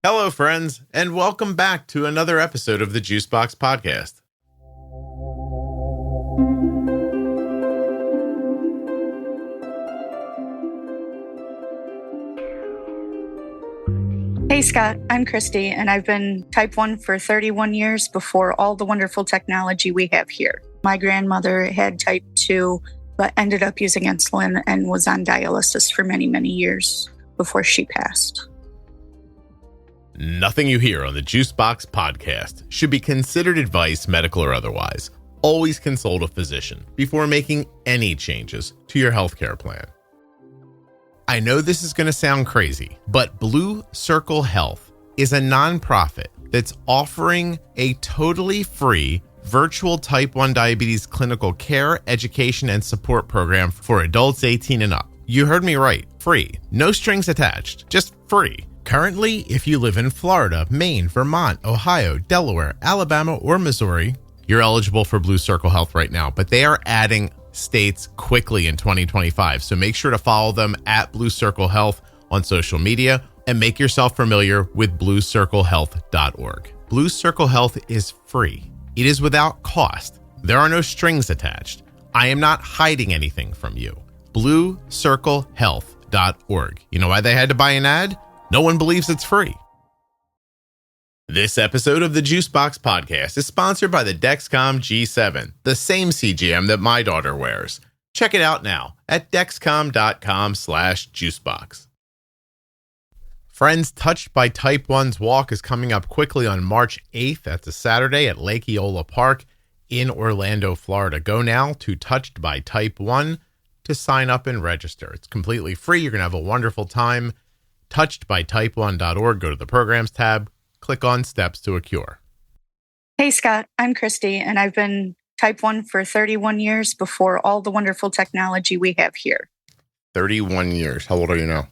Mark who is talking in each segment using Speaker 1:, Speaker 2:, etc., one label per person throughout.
Speaker 1: Hello, friends, and welcome back to another episode of the Juicebox Podcast.
Speaker 2: Hey Scott, I'm Christy, and I've been type 1 for 31 years before all the wonderful technology we have here. My grandmother had type 2, but ended up using insulin and was on dialysis for many, many years before she passed.
Speaker 1: Nothing you hear on the Juicebox Podcast should be considered advice, medical or otherwise. Always consult a physician before making any changes to your healthcare plan. I know this is going to sound crazy, but Blue Circle Health is a nonprofit that's offering a totally free virtual type 1 diabetes clinical care, education, and support program for adults 18 and up. You heard me right. Free. No strings attached. Just free. Currently, if you live in Florida, Maine, Vermont, Ohio, Delaware, Alabama, or Missouri, you're eligible for Blue Circle Health right now, but they are adding states quickly in 2025. So make sure to follow them at Blue Circle Health on social media and make yourself familiar with bluecirclehealth.org. Blue Circle Health is free. It is without cost. There are no strings attached. I am not hiding anything from you. bluecirclehealth.org. You know why they had to buy an ad? No one believes it's free. This episode of the Juicebox Podcast is sponsored by the Dexcom G7, the same CGM that my daughter wears. Check it out now at dexcom.com/juicebox. Friends, Touched by Type 1's walk is coming up quickly on March 8th. That's a Saturday at Lake Eola Park in Orlando, Florida. Go now to Touched by Type 1 to sign up and register. It's completely free. You're going to have a wonderful time. touchedbytype1.org. Go to the programs tab. Click on Steps to a Cure.
Speaker 2: Hey Scott, I'm Christy, and I've been type 1 for 31 years before all the wonderful technology we have here.
Speaker 1: 31 years. How old are you now?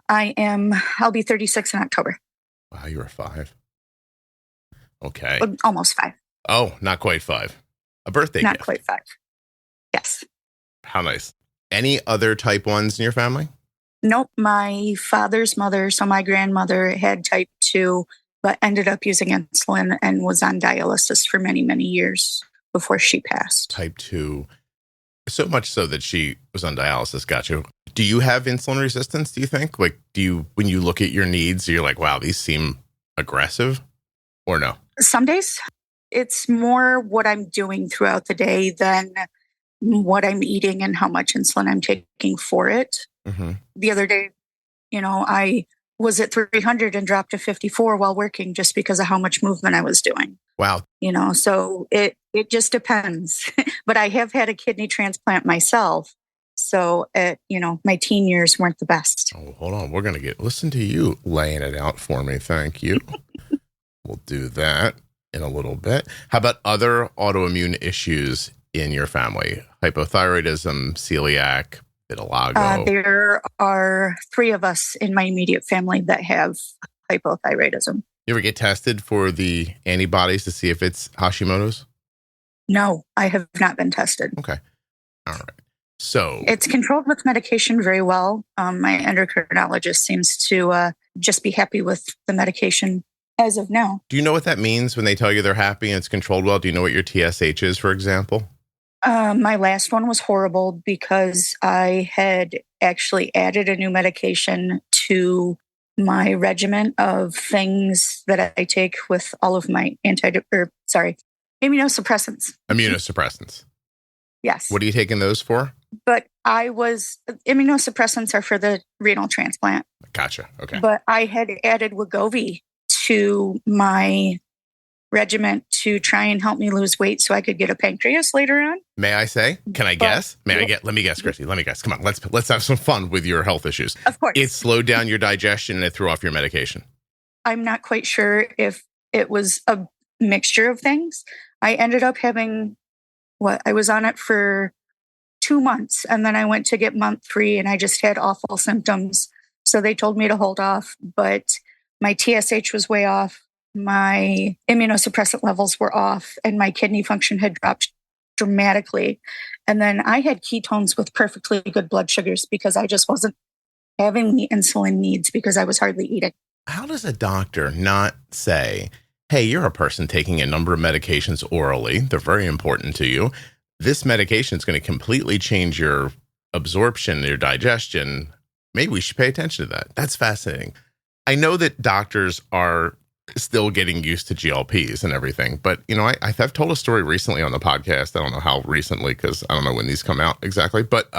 Speaker 2: I'll be 36 in October.
Speaker 1: Wow, you were 5. Okay.
Speaker 2: Almost 5.
Speaker 1: Oh, not quite 5. A birthday gift.
Speaker 2: Not quite 5. Yes.
Speaker 1: How nice. Any other type 1s in your family?
Speaker 2: Nope. My father's mother, so my grandmother, had type 2, but ended up using insulin and was on dialysis for many, many years before she passed.
Speaker 1: Type 2. So much so that she was on dialysis. Got you. Do you have insulin resistance, do you think? Like, when you look at your needs, you're like, wow, these seem aggressive, or no?
Speaker 2: Some days it's more what I'm doing throughout the day than what I'm eating and how much insulin I'm taking for it. Mm-hmm. The other day, I was at 300 and dropped to 54 while working just because of how much movement I was doing.
Speaker 1: Wow.
Speaker 2: So it just depends. But I have had a kidney transplant myself. So, my teen years weren't the best.
Speaker 1: Oh, hold on. We're going to listen to you laying it out for me. Thank you. We'll do that in a little bit. How about other autoimmune issues in your family? Hypothyroidism, celiac, vitiligo?
Speaker 2: There are 3 of us in my immediate family that have hypothyroidism.
Speaker 1: You ever get tested for the antibodies to see if it's Hashimoto's?
Speaker 2: No, I have not been tested.
Speaker 1: Okay. All right. So
Speaker 2: it's controlled with medication very well. My endocrinologist seems to just be happy with the medication as of now.
Speaker 1: Do you know what that means when they tell you they're happy and it's controlled well? Do you know what your TSH is, for example?
Speaker 2: My last one was horrible because I had actually added a new medication to my regimen of things that I take with all of my immunosuppressants.
Speaker 1: Immunosuppressants.
Speaker 2: Yes.
Speaker 1: What are you taking those for?
Speaker 2: But immunosuppressants are for the renal transplant.
Speaker 1: Gotcha. Okay.
Speaker 2: But I had added Wegovy to my regimen to try and help me lose weight so I could get a pancreas later on.
Speaker 1: May I say? Can I guess? Let me guess, Christy. Let me guess. Come on. Let's have some fun with your health issues.
Speaker 2: Of course.
Speaker 1: It slowed down your digestion and it threw off your medication.
Speaker 2: I'm not quite sure if it was a mixture of things. I ended up having I was on it for 2 months, and then I went to get month 3 and I just had awful symptoms. So they told me to hold off, but my TSH was way off. My immunosuppressant levels were off and my kidney function had dropped dramatically. And then I had ketones with perfectly good blood sugars because I just wasn't having the insulin needs because I was hardly eating.
Speaker 1: how does a doctor not say, hey, you're a person taking a number of medications orally. They're very important to you. This medication is going to completely change your absorption, your digestion. Maybe we should pay attention to that. That's fascinating. I know that doctors are still getting used to GLPs and everything, but I've told a story recently on the podcast. I don't know how recently, because I don't know when these come out exactly, but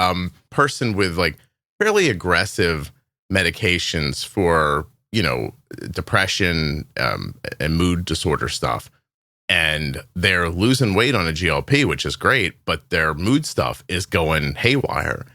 Speaker 1: person with like fairly aggressive medications for depression and mood disorder stuff. And they're losing weight on a GLP, which is great, but their mood stuff is going haywire.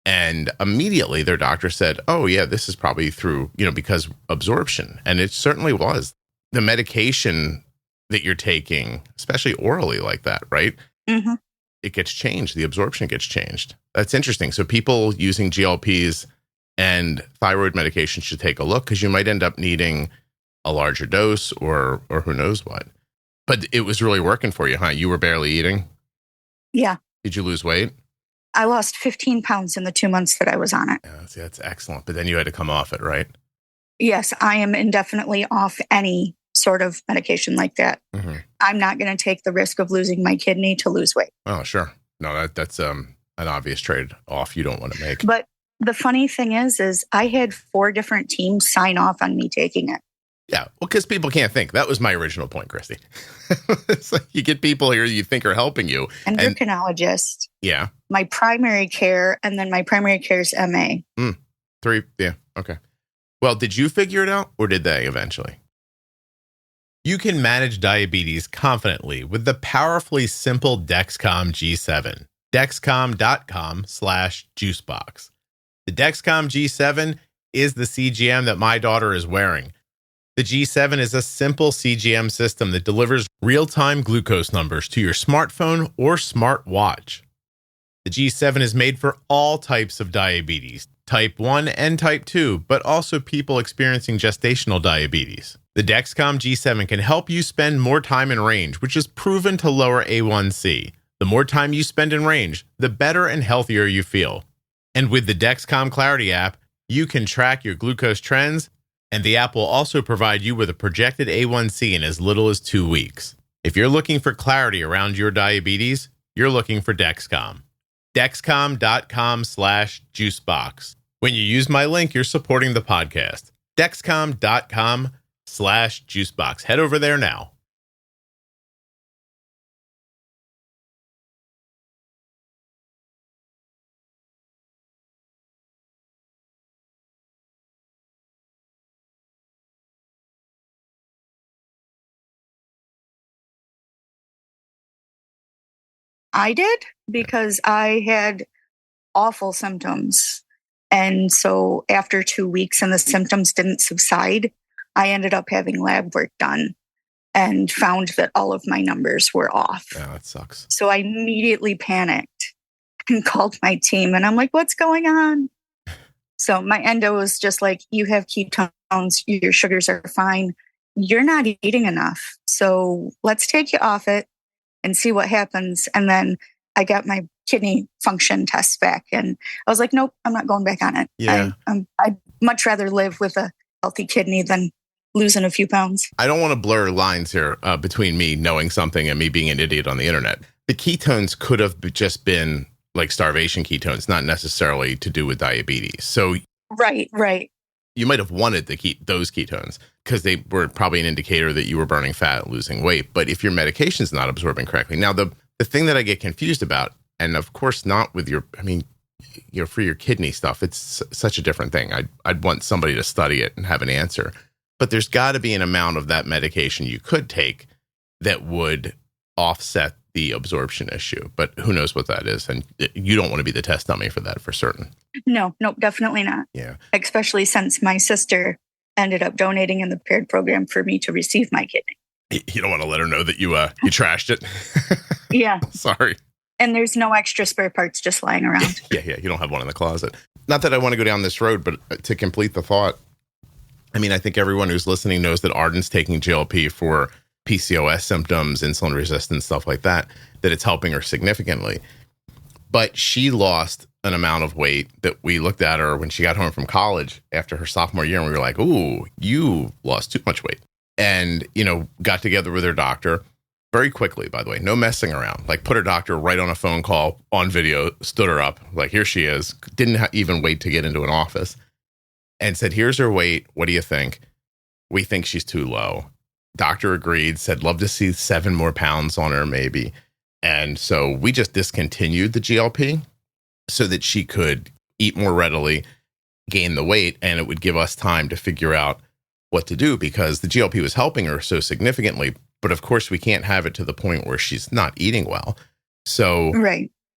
Speaker 1: And immediately their doctor said, oh, yeah, this is probably through, because absorption. And it certainly was. The medication that you're taking, especially orally like that, right?
Speaker 2: Mm-hmm.
Speaker 1: It gets changed. The absorption gets changed. That's interesting. So people using GLPs and thyroid medication should take a look, because you might end up needing a larger dose or who knows what. But it was really working for you, huh? You were barely eating?
Speaker 2: Yeah.
Speaker 1: Did you lose weight?
Speaker 2: I lost 15 pounds in the 2 months that I was on it.
Speaker 1: Yeah, that's excellent. But then you had to come off it, right?
Speaker 2: Yes, I am indefinitely off any sort of medication like that.
Speaker 1: Mm-hmm.
Speaker 2: I'm not going to take the risk of losing my kidney to lose weight.
Speaker 1: Oh, sure. No, that's an obvious trade-off you don't want to make.
Speaker 2: But the funny thing is I had 4 different teams sign off on me taking it.
Speaker 1: Yeah, well, because people can't think. That was my original point, Christy. It's like you get people here you think are helping you.
Speaker 2: Endocrinologist.
Speaker 1: Yeah.
Speaker 2: My primary care, and then my primary care's MA.
Speaker 1: 3, yeah, okay. Well, did you figure it out, or did they eventually? You can manage diabetes confidently with the powerfully simple Dexcom G7. Dexcom.com/juicebox. The Dexcom G7 is the CGM that my daughter is wearing. The G7 is a simple CGM system that delivers real-time glucose numbers to your smartphone or smartwatch. The G7 is made for all types of diabetes, type 1 and type 2, but also people experiencing gestational diabetes. The Dexcom G7 can help you spend more time in range, which is proven to lower A1C. The more time you spend in range, the better and healthier you feel. And with the Dexcom Clarity app, you can track your glucose trends, and the app will also provide you with a projected A1C in as little as 2 weeks. If you're looking for clarity around your diabetes, you're looking for Dexcom. Dexcom.com/juicebox. When you use my link, you're supporting the podcast. Dexcom.com/juicebox. Head over there now.
Speaker 2: I did, because I had awful symptoms. And so after 2 weeks and the symptoms didn't subside, I ended up having lab work done and found that all of my numbers were off.
Speaker 1: Yeah, that sucks.
Speaker 2: So I immediately panicked and called my team, and I'm like, what's going on? So my endo was just like, you have ketones, your sugars are fine. You're not eating enough. So let's take you off it and see what happens. And then I got my kidney function tests back, and I was like, nope, I'm not going back on it.
Speaker 1: Yeah.
Speaker 2: I'd much rather live with a healthy kidney than losing a few pounds.
Speaker 1: I don't want to blur lines here between me knowing something and me being an idiot on the internet. The ketones could have just been like starvation ketones, not necessarily to do with diabetes. So
Speaker 2: Right.
Speaker 1: you might have wanted those ketones because they were probably an indicator that you were burning fat and losing weight. But if your medication's not absorbing correctly. Now, the thing that I get confused about, and of course not with for your kidney stuff, it's such a different thing. I'd want somebody to study it and have an answer. But there's got to be an amount of that medication you could take that would offset the absorption issue. But who knows what that is? And you don't want to be the test dummy for that for certain.
Speaker 2: No, definitely not.
Speaker 1: Yeah.
Speaker 2: Especially since my sister ended up donating in the paired program for me to receive my kidney.
Speaker 1: You don't want to let her know that you trashed it.
Speaker 2: Yeah.
Speaker 1: Sorry.
Speaker 2: And there's no extra spare parts just lying around.
Speaker 1: Yeah. You don't have one in the closet. Not that I want to go down this road, but to complete the thought, I mean, I think everyone who's listening knows that Arden's taking GLP for PCOS symptoms, insulin resistance, stuff like that, that it's helping her significantly. But she lost an amount of weight that we looked at her when she got home from college after her sophomore year. And we were like, ooh, you lost too much weight. And, got together with her doctor very quickly, by the way, no messing around, like put her doctor right on a phone call on video, stood her up, like, here she is, didn't even wait to get into an office and said, here's her weight. What do you think? We think she's too low. Doctor agreed, said, love to see 7 more pounds on her, maybe. And so we just discontinued the GLP so that she could eat more readily, gain the weight, and it would give us time to figure out what to do because the GLP was helping her so significantly. But of course, we can't have it to the point where she's not eating well. So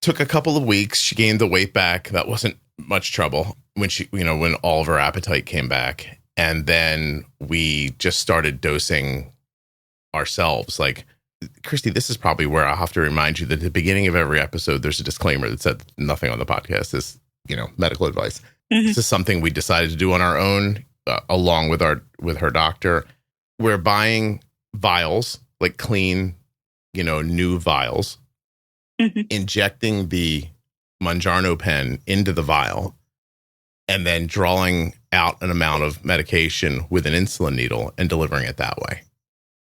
Speaker 1: took a couple of weeks. She gained the weight back. That wasn't much trouble when when all of her appetite came back. And then we just started dosing ourselves. Like, Christy, this is probably where I'll have to remind you that at the beginning of every episode, there's a disclaimer that said nothing on the podcast is, medical advice. Mm-hmm. This is something we decided to do on our own, along with her doctor. We're buying vials, like clean, new vials, injecting the Mounjaro pen into the vial, and then drawing out an amount of medication with an insulin needle and delivering it that way,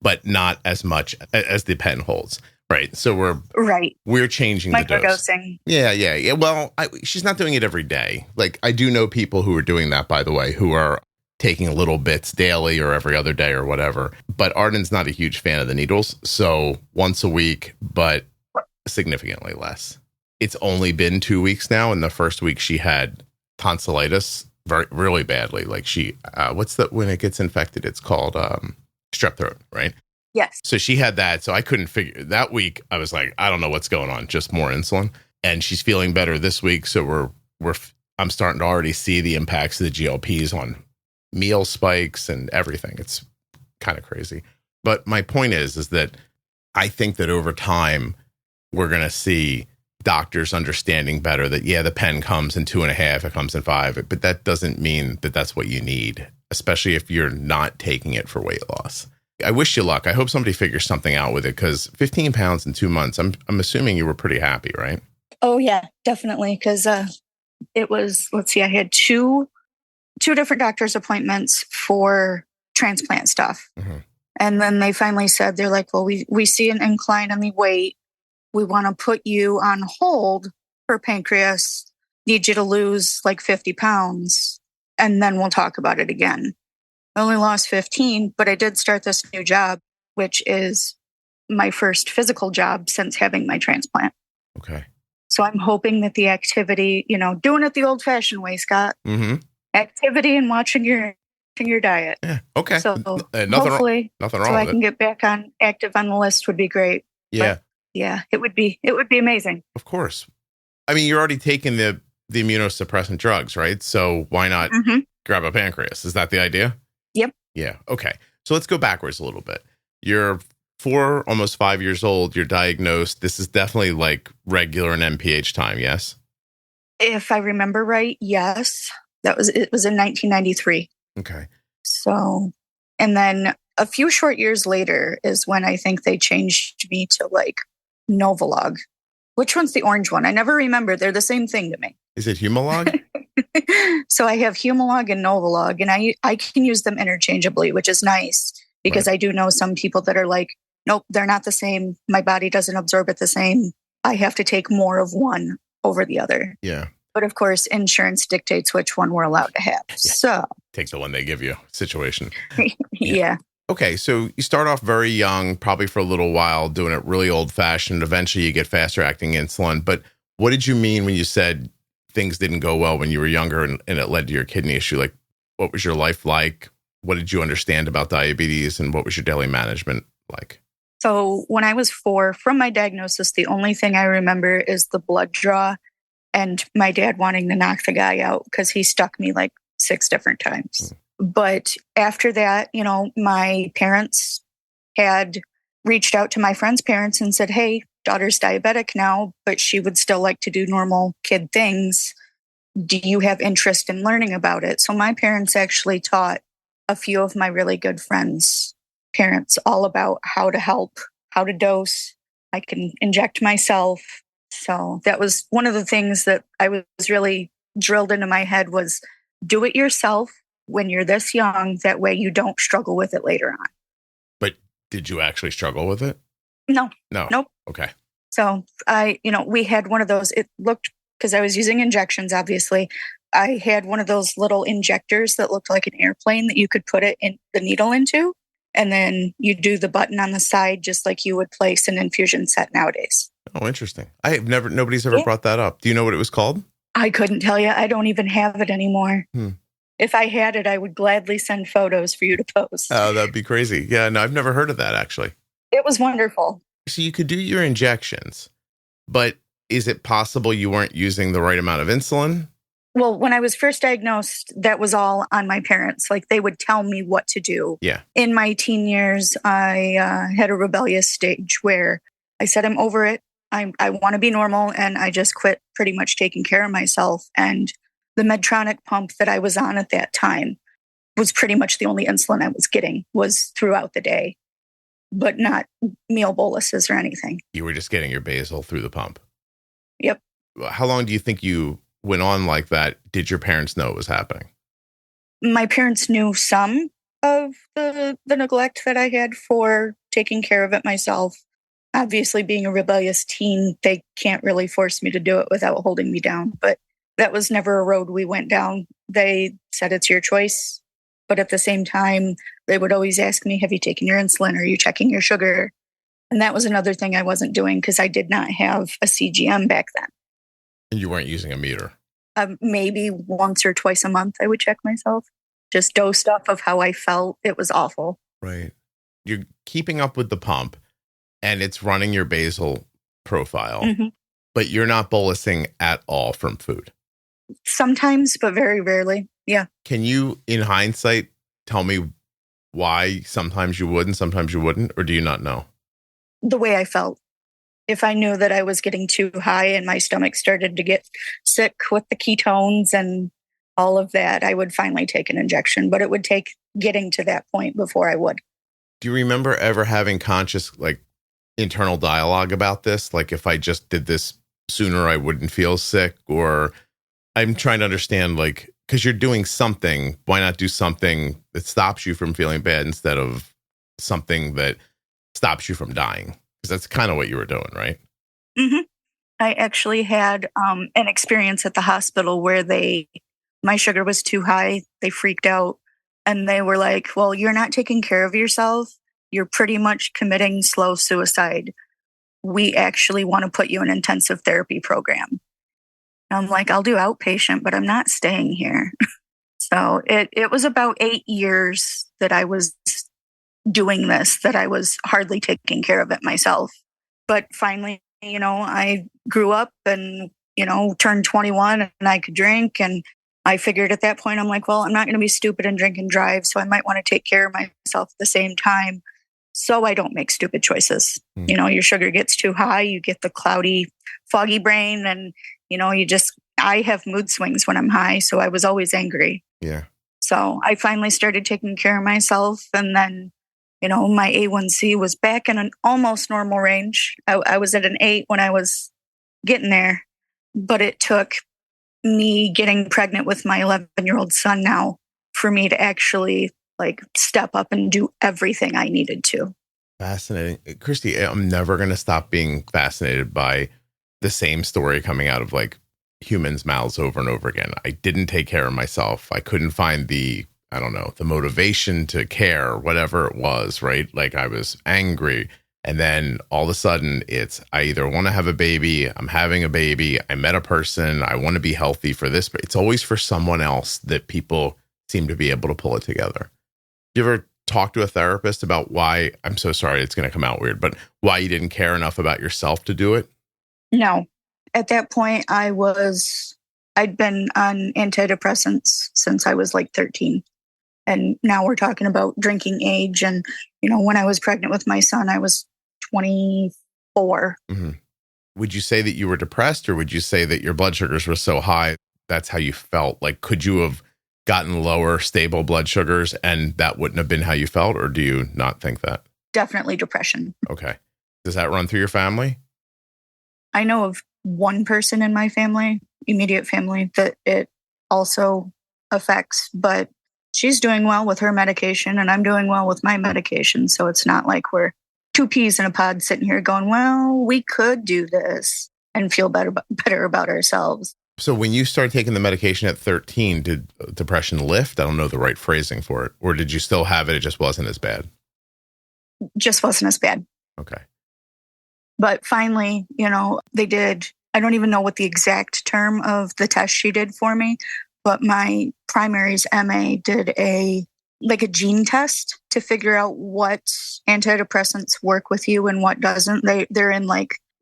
Speaker 1: but not as much as the pen holds. Right. So we're changing the dose. Yeah. Well, she's not doing it every day. Like, I do know people who are doing that, by the way, who are taking little bits daily or every other day or whatever. But Arden's not a huge fan of the needles. So once a week, but significantly less. It's only been 2 weeks now. And the first week she had tonsillitis really badly. Like when it gets infected, it's called strep throat, right?
Speaker 2: Yes.
Speaker 1: So she had that. So I couldn't figure that week. I was like, I don't know what's going on. Just more insulin. And she's feeling better this week. So I'm starting to already see the impacts of the GLPs on meal spikes and everything. It's kind of crazy. But my point is that I think that over time, we're going to see doctors understanding better that, the pen comes in 2.5, it comes in 5, but that doesn't mean that that's what you need, especially if you're not taking it for weight loss. I wish you luck. I hope somebody figures something out with it because 15 pounds in 2 months, I'm assuming you were pretty happy, right?
Speaker 2: Oh, yeah, definitely. Because it was, I had two different doctor's appointments for transplant stuff. Mm-hmm. And then they finally said, they're like, well, we see an incline in the weight. We want to put you on hold for pancreas, need you to lose like 50 pounds, and then we'll talk about it again. I only lost 15, but I did start this new job, which is my first physical job since having my transplant.
Speaker 1: Okay.
Speaker 2: So I'm hoping that the activity, doing it the old-fashioned way, Scott, activity and watching your diet.
Speaker 1: Yeah. Okay.
Speaker 2: So
Speaker 1: nothing
Speaker 2: hopefully,
Speaker 1: wrong
Speaker 2: so
Speaker 1: with
Speaker 2: I
Speaker 1: it.
Speaker 2: can get back on active on the list would be great.
Speaker 1: Yeah.
Speaker 2: But yeah, it would be amazing.
Speaker 1: Of course. I mean, you're already taking the immunosuppressant drugs, right? So why not grab a pancreas? Is that the idea?
Speaker 2: Yep.
Speaker 1: Yeah. Okay. So let's go backwards a little bit. You're 4, almost 5 years old. You're diagnosed. This is definitely like regular and NPH time. Yes.
Speaker 2: If I remember right, yes. It was in 1993.
Speaker 1: Okay.
Speaker 2: So, and then a few short years later is when I think they changed me to like Novolog. Which one's the orange one? I never remember. They're the same thing to me.
Speaker 1: Is it Humalog?
Speaker 2: So I have Humalog and Novolog, and I can use them interchangeably, which is nice because I do know some people that are like, nope, they're not the same. My body doesn't absorb it the same. I have to take more of one over the other.
Speaker 1: Yeah.
Speaker 2: But of course, insurance dictates which one we're allowed to have. Yeah. So
Speaker 1: take the one they give you situation.
Speaker 2: Yeah.
Speaker 1: Okay. So you start off very young, probably for a little while, doing it really old fashioned. Eventually you get faster acting insulin. But what did you mean when you said things didn't go well when you were younger and it led to your kidney issue? Like, what was your life like? What did you understand about diabetes and what was your daily management like?
Speaker 2: So when I was 4, from my diagnosis, the only thing I remember is the blood draw and my dad wanting to knock the guy out because he stuck me like 6 different times. But after that, my parents had reached out to my friend's parents and said, hey, daughter's diabetic now, but she would still like to do normal kid things. Do you have interest in learning about it? So my parents actually taught a few of my really good friends' parents all about how to help, how to dose. I can inject myself. So that was one of the things that I was really drilled into my head was do it yourself when you're this young. That way you don't struggle with it later on.
Speaker 1: But did you actually struggle with it?
Speaker 2: No.
Speaker 1: Nope. Okay.
Speaker 2: So we had one of those, it looked, because I was using injections, obviously, I had one of those little injectors that looked like an airplane that you could put it in the needle into. And then you do the button on the side, just like you would place an infusion set nowadays.
Speaker 1: Oh, interesting. Nobody's ever brought that up. Do you know what it was called?
Speaker 2: I couldn't tell you. I don't even have it anymore. If I had it, I would gladly send photos for you to post.
Speaker 1: Oh, that'd be crazy. Yeah, no, I've never heard of that, actually.
Speaker 2: It was wonderful.
Speaker 1: So you could do your injections, but is it possible you weren't using the right amount of insulin?
Speaker 2: Well, when I was first diagnosed, that was all on my parents. Like they would tell me what to do.
Speaker 1: Yeah.
Speaker 2: In my teen years, I had a rebellious stage where I said, I'm over it. I want to be normal. And I just quit pretty much taking care of myself. And the Medtronic pump that I was on at that time was pretty much the only insulin I was getting was throughout the day, but not meal boluses or anything.
Speaker 1: You were just getting your basal through the pump.
Speaker 2: Yep.
Speaker 1: How long do you think you went on like that? Did your parents know it was happening?
Speaker 2: My parents knew some of the neglect that I had for taking care of it myself. Obviously, being a rebellious teen, they can't really force me to do it without holding me down. But that was never a road we went down. They said, it's your choice. But at the same time, they would always ask me, have you taken your insulin? Are you checking your sugar? And that was another thing I wasn't doing because I did not have a CGM back then.
Speaker 1: And you weren't using a meter?
Speaker 2: Maybe once or twice a month, I would check myself. Just dosed off of how I felt. It was awful.
Speaker 1: Right. You're keeping up with the pump and it's running your basal profile, but you're not bolusing at all from food.
Speaker 2: Sometimes, but very rarely. Yeah.
Speaker 1: Can you, in hindsight, tell me why sometimes you would and sometimes you wouldn't, or do you not know?
Speaker 2: The way I felt. If I knew that I was getting too high and my stomach started to get sick with the ketones and all of that, I would finally take an injection, but it would take getting to that point before I would.
Speaker 1: Do you remember ever having conscious, internal dialogue about this? Like, if I just did this sooner, I wouldn't feel sick? Or I'm trying to understand, because you're doing something, why not do something that stops you from feeling bad instead of something that stops you from dying? Because that's kind of what you were doing, right?
Speaker 2: I actually had an experience at the hospital where my sugar was too high. They freaked out and they were like, well, you're not taking care of yourself. You're pretty much committing slow suicide. We actually want to put you in an intensive therapy program. I'm like, I'll do outpatient, but I'm not staying here. So it was about 8 years that I was doing this, that I was hardly taking care of it myself. But finally, I grew up and, turned 21 and I could drink. And I figured at that point, I'm like, well, I'm not going to be stupid and drink and drive. So I might want to take care of myself at the same time so I don't make stupid choices. Your sugar gets too high, you get the cloudy, foggy brain. And, I have mood swings when I'm high. So I was always angry.
Speaker 1: Yeah.
Speaker 2: So I finally started taking care of myself. And then, my A1C was back in an almost normal range. I was at an 8 when I was getting there, but it took me getting pregnant with my 11-year-old son now for me to actually step up and do everything I needed to.
Speaker 1: Fascinating. Christy, I'm never going to stop being fascinated by the same story coming out of humans' mouths over and over again. I didn't take care of myself. I couldn't find the motivation to care, whatever it was, right? I was angry. And then all of a sudden I either want to have a baby, I'm having a baby, I met a person, I want to be healthy for this, but it's always for someone else that people seem to be able to pull it together. You ever talk to a therapist about why, I'm so sorry, it's going to come out weird, but why you didn't care enough about yourself to do it?
Speaker 2: No. At that point, I'd been on antidepressants since I was 13. And now we're talking about drinking age. And, when I was pregnant with my son, I was 24.
Speaker 1: Would you say that you were depressed, or would you say that your blood sugars were so high, that's how you felt? Could you have gotten lower, stable blood sugars and that wouldn't have been how you felt? Or do you not think that?
Speaker 2: Definitely depression.
Speaker 1: Okay. Does that run through your family?
Speaker 2: I know of one person in my family, immediate family, that it also affects, but she's doing well with her medication and I'm doing well with my medication. So it's not like we're two peas in a pod sitting here going, well, we could do this and feel better about ourselves.
Speaker 1: So when you started taking the medication at 13, did depression lift? I don't know the right phrasing for it. Or did you still have it? It just wasn't as bad.
Speaker 2: Just wasn't as bad.
Speaker 1: Okay.
Speaker 2: But finally, they did, I don't even know what the exact term of the test she did for me, but my primary's MA did a gene test to figure out what antidepressants work with you and what doesn't. They're in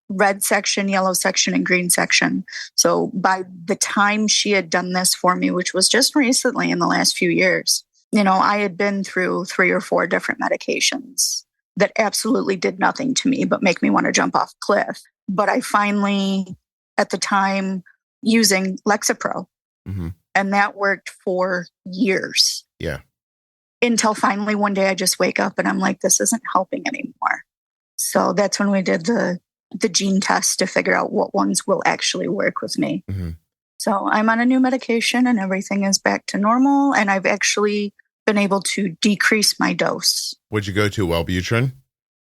Speaker 2: red section, yellow section, and green section. So by the time she had done this for me, which was just recently in the last few years, I had been through 3 or 4 different medications that absolutely did nothing to me but make me want to jump off a cliff. But I finally, at the time, using Lexapro, and that worked for years.
Speaker 1: Yeah.
Speaker 2: Until finally one day I just wake up and I'm like, this isn't helping anymore. So that's when we did the gene test to figure out what ones will actually work with me. So I'm on a new medication and everything is back to normal. And I've actually been able to decrease my dose.
Speaker 1: What'd you go to? Wellbutrin?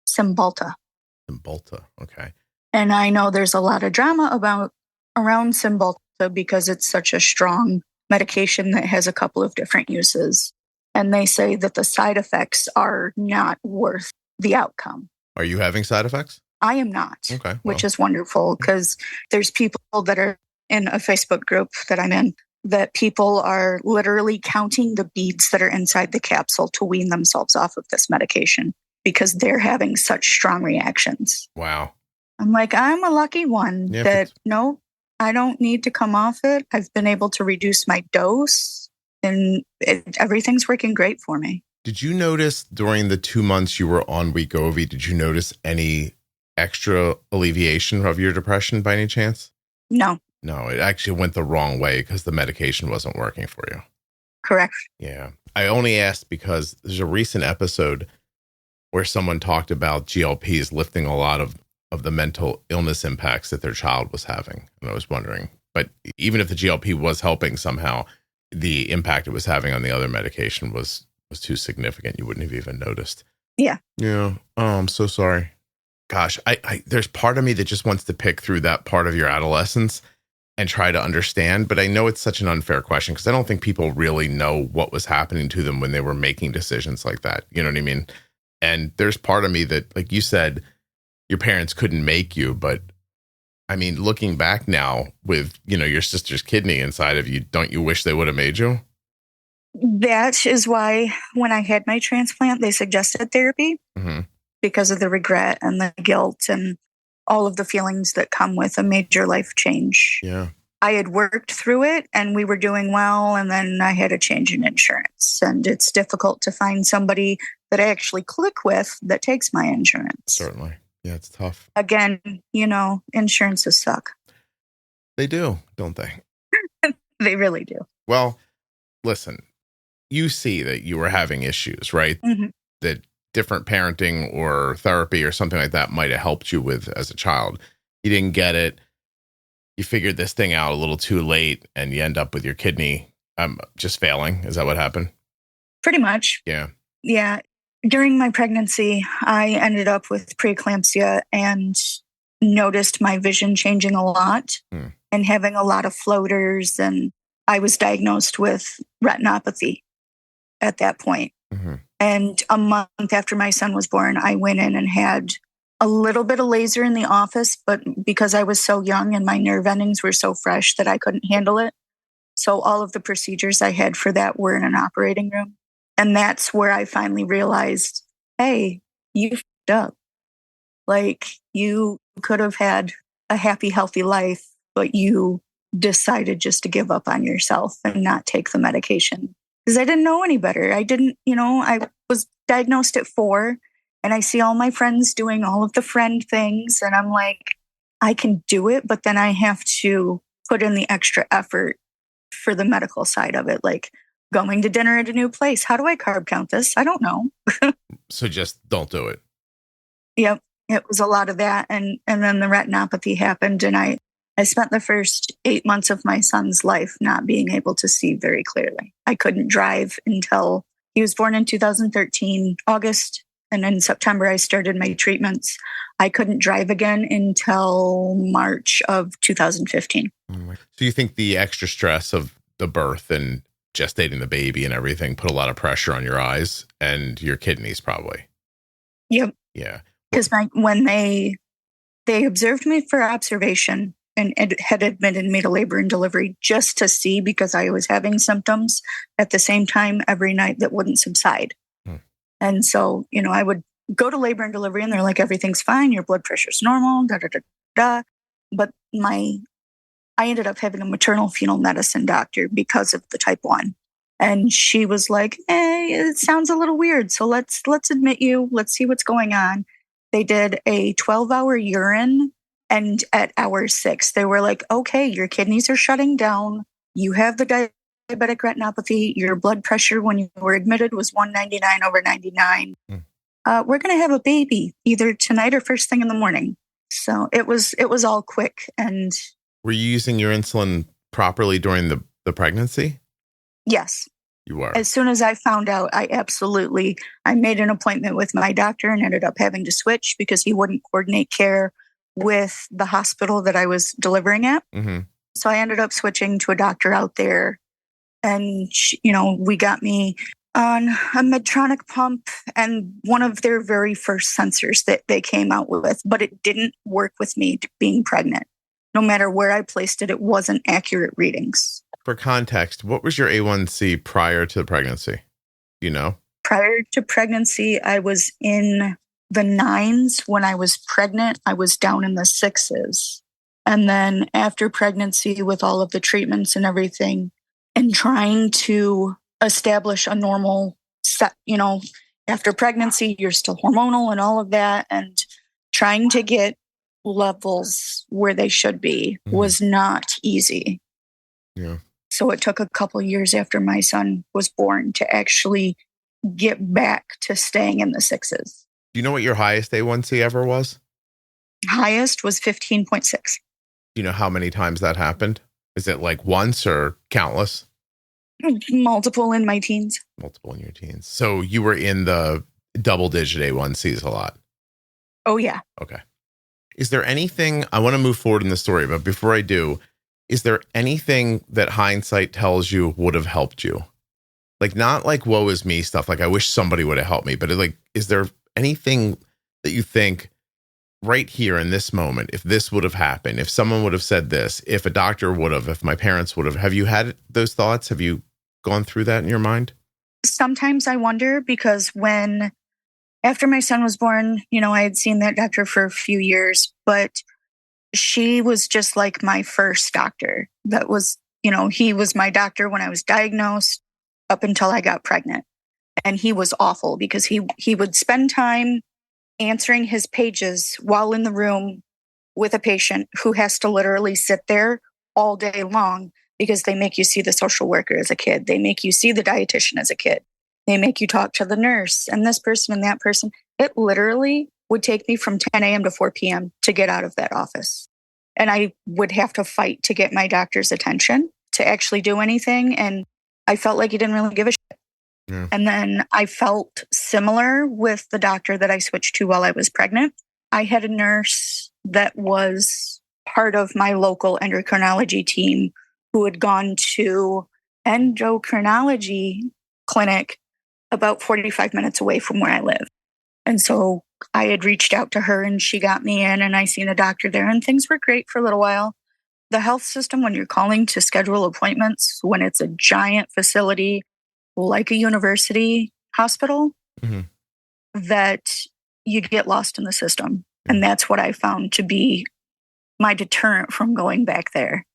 Speaker 2: Cymbalta.
Speaker 1: Cymbalta. Okay.
Speaker 2: And I know there's a lot of drama around Cymbalta because it's such a strong medication that has a couple of different uses. And they say that the side effects are not worth the outcome.
Speaker 1: Are you having side effects?
Speaker 2: I am not,
Speaker 1: okay,
Speaker 2: which is wonderful because there's people that are in a Facebook group that I'm in that people are literally counting the beads that are inside the capsule to wean themselves off of this medication because they're having such strong reactions.
Speaker 1: Wow.
Speaker 2: I'm like, I'm a lucky one no, I don't need to come off it. I've been able to reduce my dose and everything's working great for me.
Speaker 1: Did you notice during the 2 months you were on Wegovy, did you notice any extra alleviation of your depression by any chance?
Speaker 2: No.
Speaker 1: No, it actually went the wrong way because the medication wasn't working for you.
Speaker 2: Correct.
Speaker 1: Yeah. I only asked because there's a recent episode where someone talked about GLPs lifting a lot of the mental illness impacts that their child was having. And I was wondering, but even if the GLP was helping somehow, the impact it was having on the other medication was too significant. You wouldn't have even noticed.
Speaker 2: Yeah.
Speaker 1: Yeah. Oh, I'm so sorry. Gosh, I there's part of me that just wants to pick through that part of your adolescence and try to understand. But I know it's such an unfair question because I don't think people really know what was happening to them when they were making decisions like that. You know what I mean? And there's part of me that, like you said, your parents couldn't make you. But I mean, looking back now with, your sister's kidney inside of you, don't you wish they would have made you?
Speaker 2: That is why when I had my transplant, they suggested therapy because of the regret and the guilt and all of the feelings that come with a major life change.
Speaker 1: Yeah.
Speaker 2: I had worked through it and we were doing well. And then I had a change in insurance and it's difficult to find somebody that I actually click with that takes my insurance.
Speaker 1: Certainly. Yeah, it's tough.
Speaker 2: Again, insurances suck.
Speaker 1: They do, don't they?
Speaker 2: They really do.
Speaker 1: Well, listen, you see that you were having issues, right? That different parenting or therapy or something like that might have helped you with as a child. You didn't get it. You figured this thing out a little too late and you end up with your kidney just failing. Is that what happened?
Speaker 2: Pretty much.
Speaker 1: Yeah.
Speaker 2: Yeah. During my pregnancy, I ended up with preeclampsia and noticed my vision changing a lot and having a lot of floaters. And I was diagnosed with retinopathy at that point. And a month after my son was born, I went in and had a little bit of laser in the office, but because I was so young and my nerve endings were so fresh that I couldn't handle it. So all of the procedures I had for that were in an operating room. And that's where I finally realized, hey, you f***ed up. Like, you could have had a happy, healthy life, but you decided just to give up on yourself and not take the medication. Because I didn't know any better. I was diagnosed at 4 and I see all my friends doing all of the friend things. And I'm like, I can do it, but then I have to put in the extra effort for the medical side of it. Like going to dinner at a new place. How do I carb count this? I don't know.
Speaker 1: So just don't do it.
Speaker 2: Yep. It was a lot of that. And then the retinopathy happened and I I spent the first 8 months of my son's life not being able to see very clearly. I couldn't drive until he was born in 2013, August. And in September, I started my treatments. I couldn't drive again until March of 2015.
Speaker 1: So you think the extra stress of the birth and gestating the baby and everything put a lot of pressure on your eyes and your kidneys probably?
Speaker 2: Yep.
Speaker 1: Yeah.
Speaker 2: Because when they observed me for observation and had admitted me to labor and delivery just to see, because I was having symptoms at the same time every night that wouldn't subside. And so, I would go to labor and delivery and they're like, everything's fine. Your blood pressure's normal, da, da, da, da. But I ended up having a maternal fetal medicine doctor because of the type 1. And she was like, hey, it sounds a little weird. So let's admit you. Let's see what's going on. They did a 12-hour urine. And at hour 6, they were like, okay, your kidneys are shutting down. You have the diabetic retinopathy. Your blood pressure when you were admitted was 199/99. We're going to have a baby either tonight or first thing in the morning. So it was all quick. And
Speaker 1: were you using your insulin properly during the pregnancy?
Speaker 2: Yes.
Speaker 1: You were.
Speaker 2: As soon as I found out, I made an appointment with my doctor and ended up having to switch because he wouldn't coordinate care with the hospital that I was delivering at.
Speaker 1: Mm-hmm.
Speaker 2: So I ended up switching to a doctor out there. And, we got me on a Medtronic pump and one of their very first sensors that they came out with, but it didn't work with me being pregnant. No matter where I placed it, it wasn't accurate readings.
Speaker 1: For context, what was your A1C prior to the pregnancy?
Speaker 2: Prior to pregnancy, I was in the 9s. When I was pregnant, I was down in the 6s. And then after pregnancy, with all of the treatments and everything, and trying to establish a normal set, after pregnancy, you're still hormonal and all of that. And trying to get levels where they should be was not easy.
Speaker 1: Yeah. So
Speaker 2: it took a couple years after my son was born to actually get back to staying in the 6s.
Speaker 1: Do you know what your highest A1C ever was?
Speaker 2: Highest was 15.6.
Speaker 1: Do you know how many times that happened? Is it like once or countless?
Speaker 2: Multiple in my teens.
Speaker 1: Multiple in your teens. So you were in the double-digit A1Cs a lot?
Speaker 2: Oh, yeah.
Speaker 1: Okay. Is there anything, I want to move forward in the story, but before I do, is there anything that hindsight tells you would have helped you? Like, not like woe is me stuff, like I wish somebody would have helped me, but is there anything that you think right here in this moment, if this would have happened, if someone would have said this, if a doctor would have, if my parents would have you had those thoughts? Have you gone through that in your mind?
Speaker 2: Sometimes I wonder, because after my son was born, I had seen that doctor for a few years, but she was just like my first doctor. That was, he was my doctor when I was diagnosed up until I got pregnant. And he was awful because he would spend time answering his pages while in the room with a patient who has to literally sit there all day long, because they make you see the social worker as a kid. They make you see the dietitian as a kid. They make you talk to the nurse and this person and that person. It literally would take me from 10 a.m. to 4 p.m. to get out of that office. And I would have to fight to get my doctor's attention to actually do anything. And I felt like he didn't really give a shit. Yeah. And then I felt similar with the doctor that I switched to while I was pregnant. I had a nurse that was part of my local endocrinology team who had gone to endocrinology clinic about 45 minutes away from where I live. And so I had reached out to her and she got me in, and I seen a doctor there, and things were great for a little while. The health system, when you're calling to schedule appointments, when it's a giant facility like a university hospital, that you get lost in the system. And that's what I found to be my deterrent from going back there.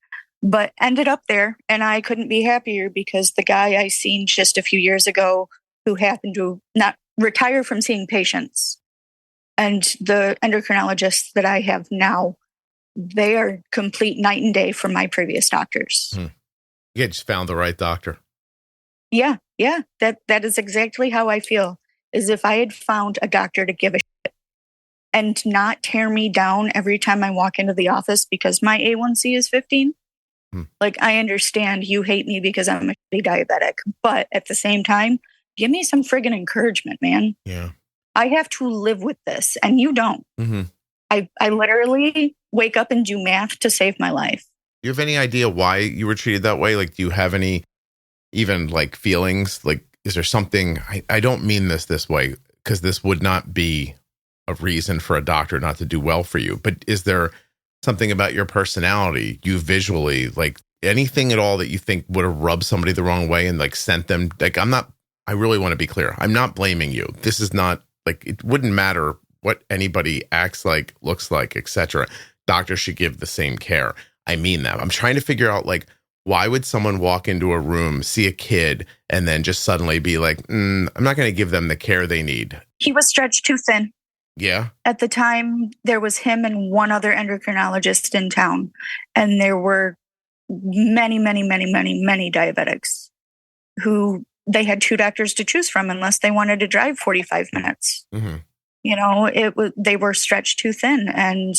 Speaker 2: But ended up there, and I couldn't be happier, because the guy I seen just a few years ago, who happened to not retire from seeing patients, and the endocrinologists that I have now, they are complete night and day from my previous doctors.
Speaker 1: You just found the right doctor.
Speaker 2: Yeah. That is exactly how I feel, as if I had found a doctor to give a shit. and not tear me down every time I walk into the office because my A1C is 15. Like, I understand you hate me because I'm a shitty diabetic, but at the same time, give me some friggin' encouragement, man.
Speaker 1: Yeah.
Speaker 2: I have to live with this, and you don't.
Speaker 1: Mm-hmm.
Speaker 2: I literally wake up and do math to save my life.
Speaker 1: Do you have any idea why you were treated that way? Like, do you have any even like feelings? Like, is there something, I don't mean this way, because this would not be a reason for a doctor not to do well for you, but is there something about your personality, you visually, like anything at all that you think would have rubbed somebody the wrong way and like sent them, like, I really want to be clear. I'm not blaming you. This is not like, it wouldn't matter what anybody acts like, looks like, etc. Doctors should give the same care. I mean that. I'm trying to figure out, like, why would someone walk into a room, see a kid, and then just suddenly be like, I'm not going to give them the care they need?
Speaker 2: He was stretched too thin.
Speaker 1: Yeah.
Speaker 2: At the time, there was him and one other endocrinologist in town. And there were many, many, many, many, many diabetics who they had two doctors to choose from unless they wanted to drive 45 minutes.
Speaker 1: Mm-hmm.
Speaker 2: You know, they were stretched too thin. And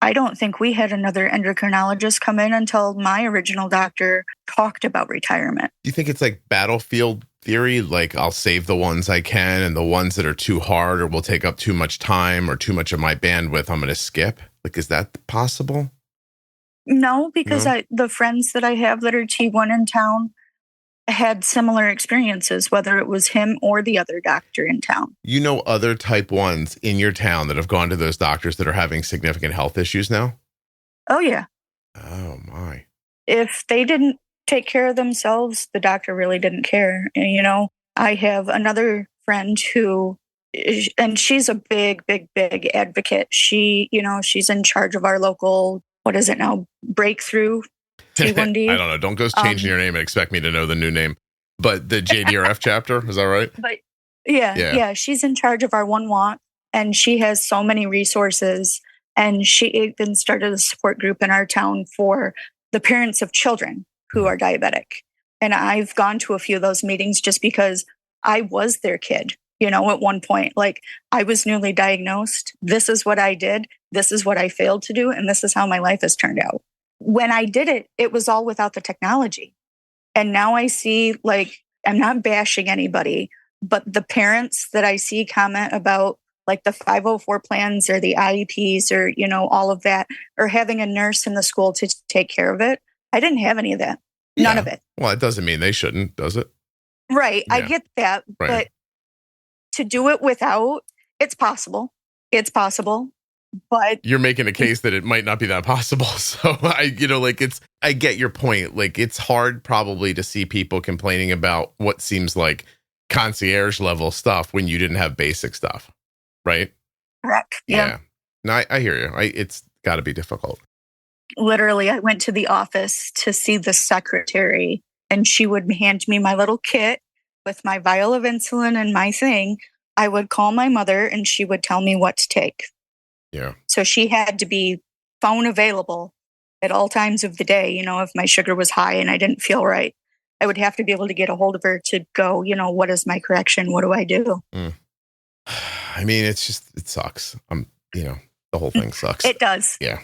Speaker 2: I don't think we had another endocrinologist come in until my original doctor talked about retirement.
Speaker 1: Do you think it's like battlefield theory? Like, I'll save the ones I can, and the ones that are too hard or will take up too much time or too much of my bandwidth, I'm going to skip? Like, is that possible?
Speaker 2: No, because
Speaker 1: No?
Speaker 2: the friends that I have that are T1 in town had similar experiences, whether it was him or the other doctor in town.
Speaker 1: You know other type 1s in your town that have gone to those doctors that are having significant health issues now?
Speaker 2: Oh, yeah.
Speaker 1: Oh, my.
Speaker 2: If they didn't take care of themselves, the doctor really didn't care. And, you know, I have another friend who, and she's a big, big, big advocate. She, you know, she's in charge of our local, what is it now, Breakthrough T1D.
Speaker 1: I don't know. Don't go changing your name and expect me to know the new name. But the JDRF chapter, is that right?
Speaker 2: But yeah, she's in charge of our One Walk, and she has so many resources. And she even started a support group in our town for the parents of children who are diabetic. And I've gone to a few of those meetings just because I was their kid, you know, at one point. Like, I was newly diagnosed. This is what I did. This is what I failed to do. And this is how my life has turned out. When I did it, it was all without the technology. And now I see, like, I'm not bashing anybody, but the parents that I see comment about, like, the 504 plans or the IEPs or, you know, all of that, or having a nurse in the school to take care of it. I didn't have any of that. None of it.
Speaker 1: Well, it doesn't mean they shouldn't, does it?
Speaker 2: Right. Yeah. I get that. Right. But to do it without, it's possible. It's possible. But
Speaker 1: you're making a case that it might not be that possible. So I get your point. Like, it's hard probably to see people complaining about what seems like concierge level stuff when you didn't have basic stuff. Right.
Speaker 2: Correct. Yeah.
Speaker 1: No, I hear you. It's got to be difficult.
Speaker 2: Literally, I went to the office to see the secretary, and she would hand me my little kit with my vial of insulin and my thing. I would call my mother and she would tell me what to take.
Speaker 1: Yeah.
Speaker 2: So she had to be phone available at all times of the day. You know, if my sugar was high and I didn't feel right, I would have to be able to get a hold of her to go, you know, what is my correction? What do I do?
Speaker 1: I mean, it sucks. You know, the whole thing sucks.
Speaker 2: It does.
Speaker 1: Yeah.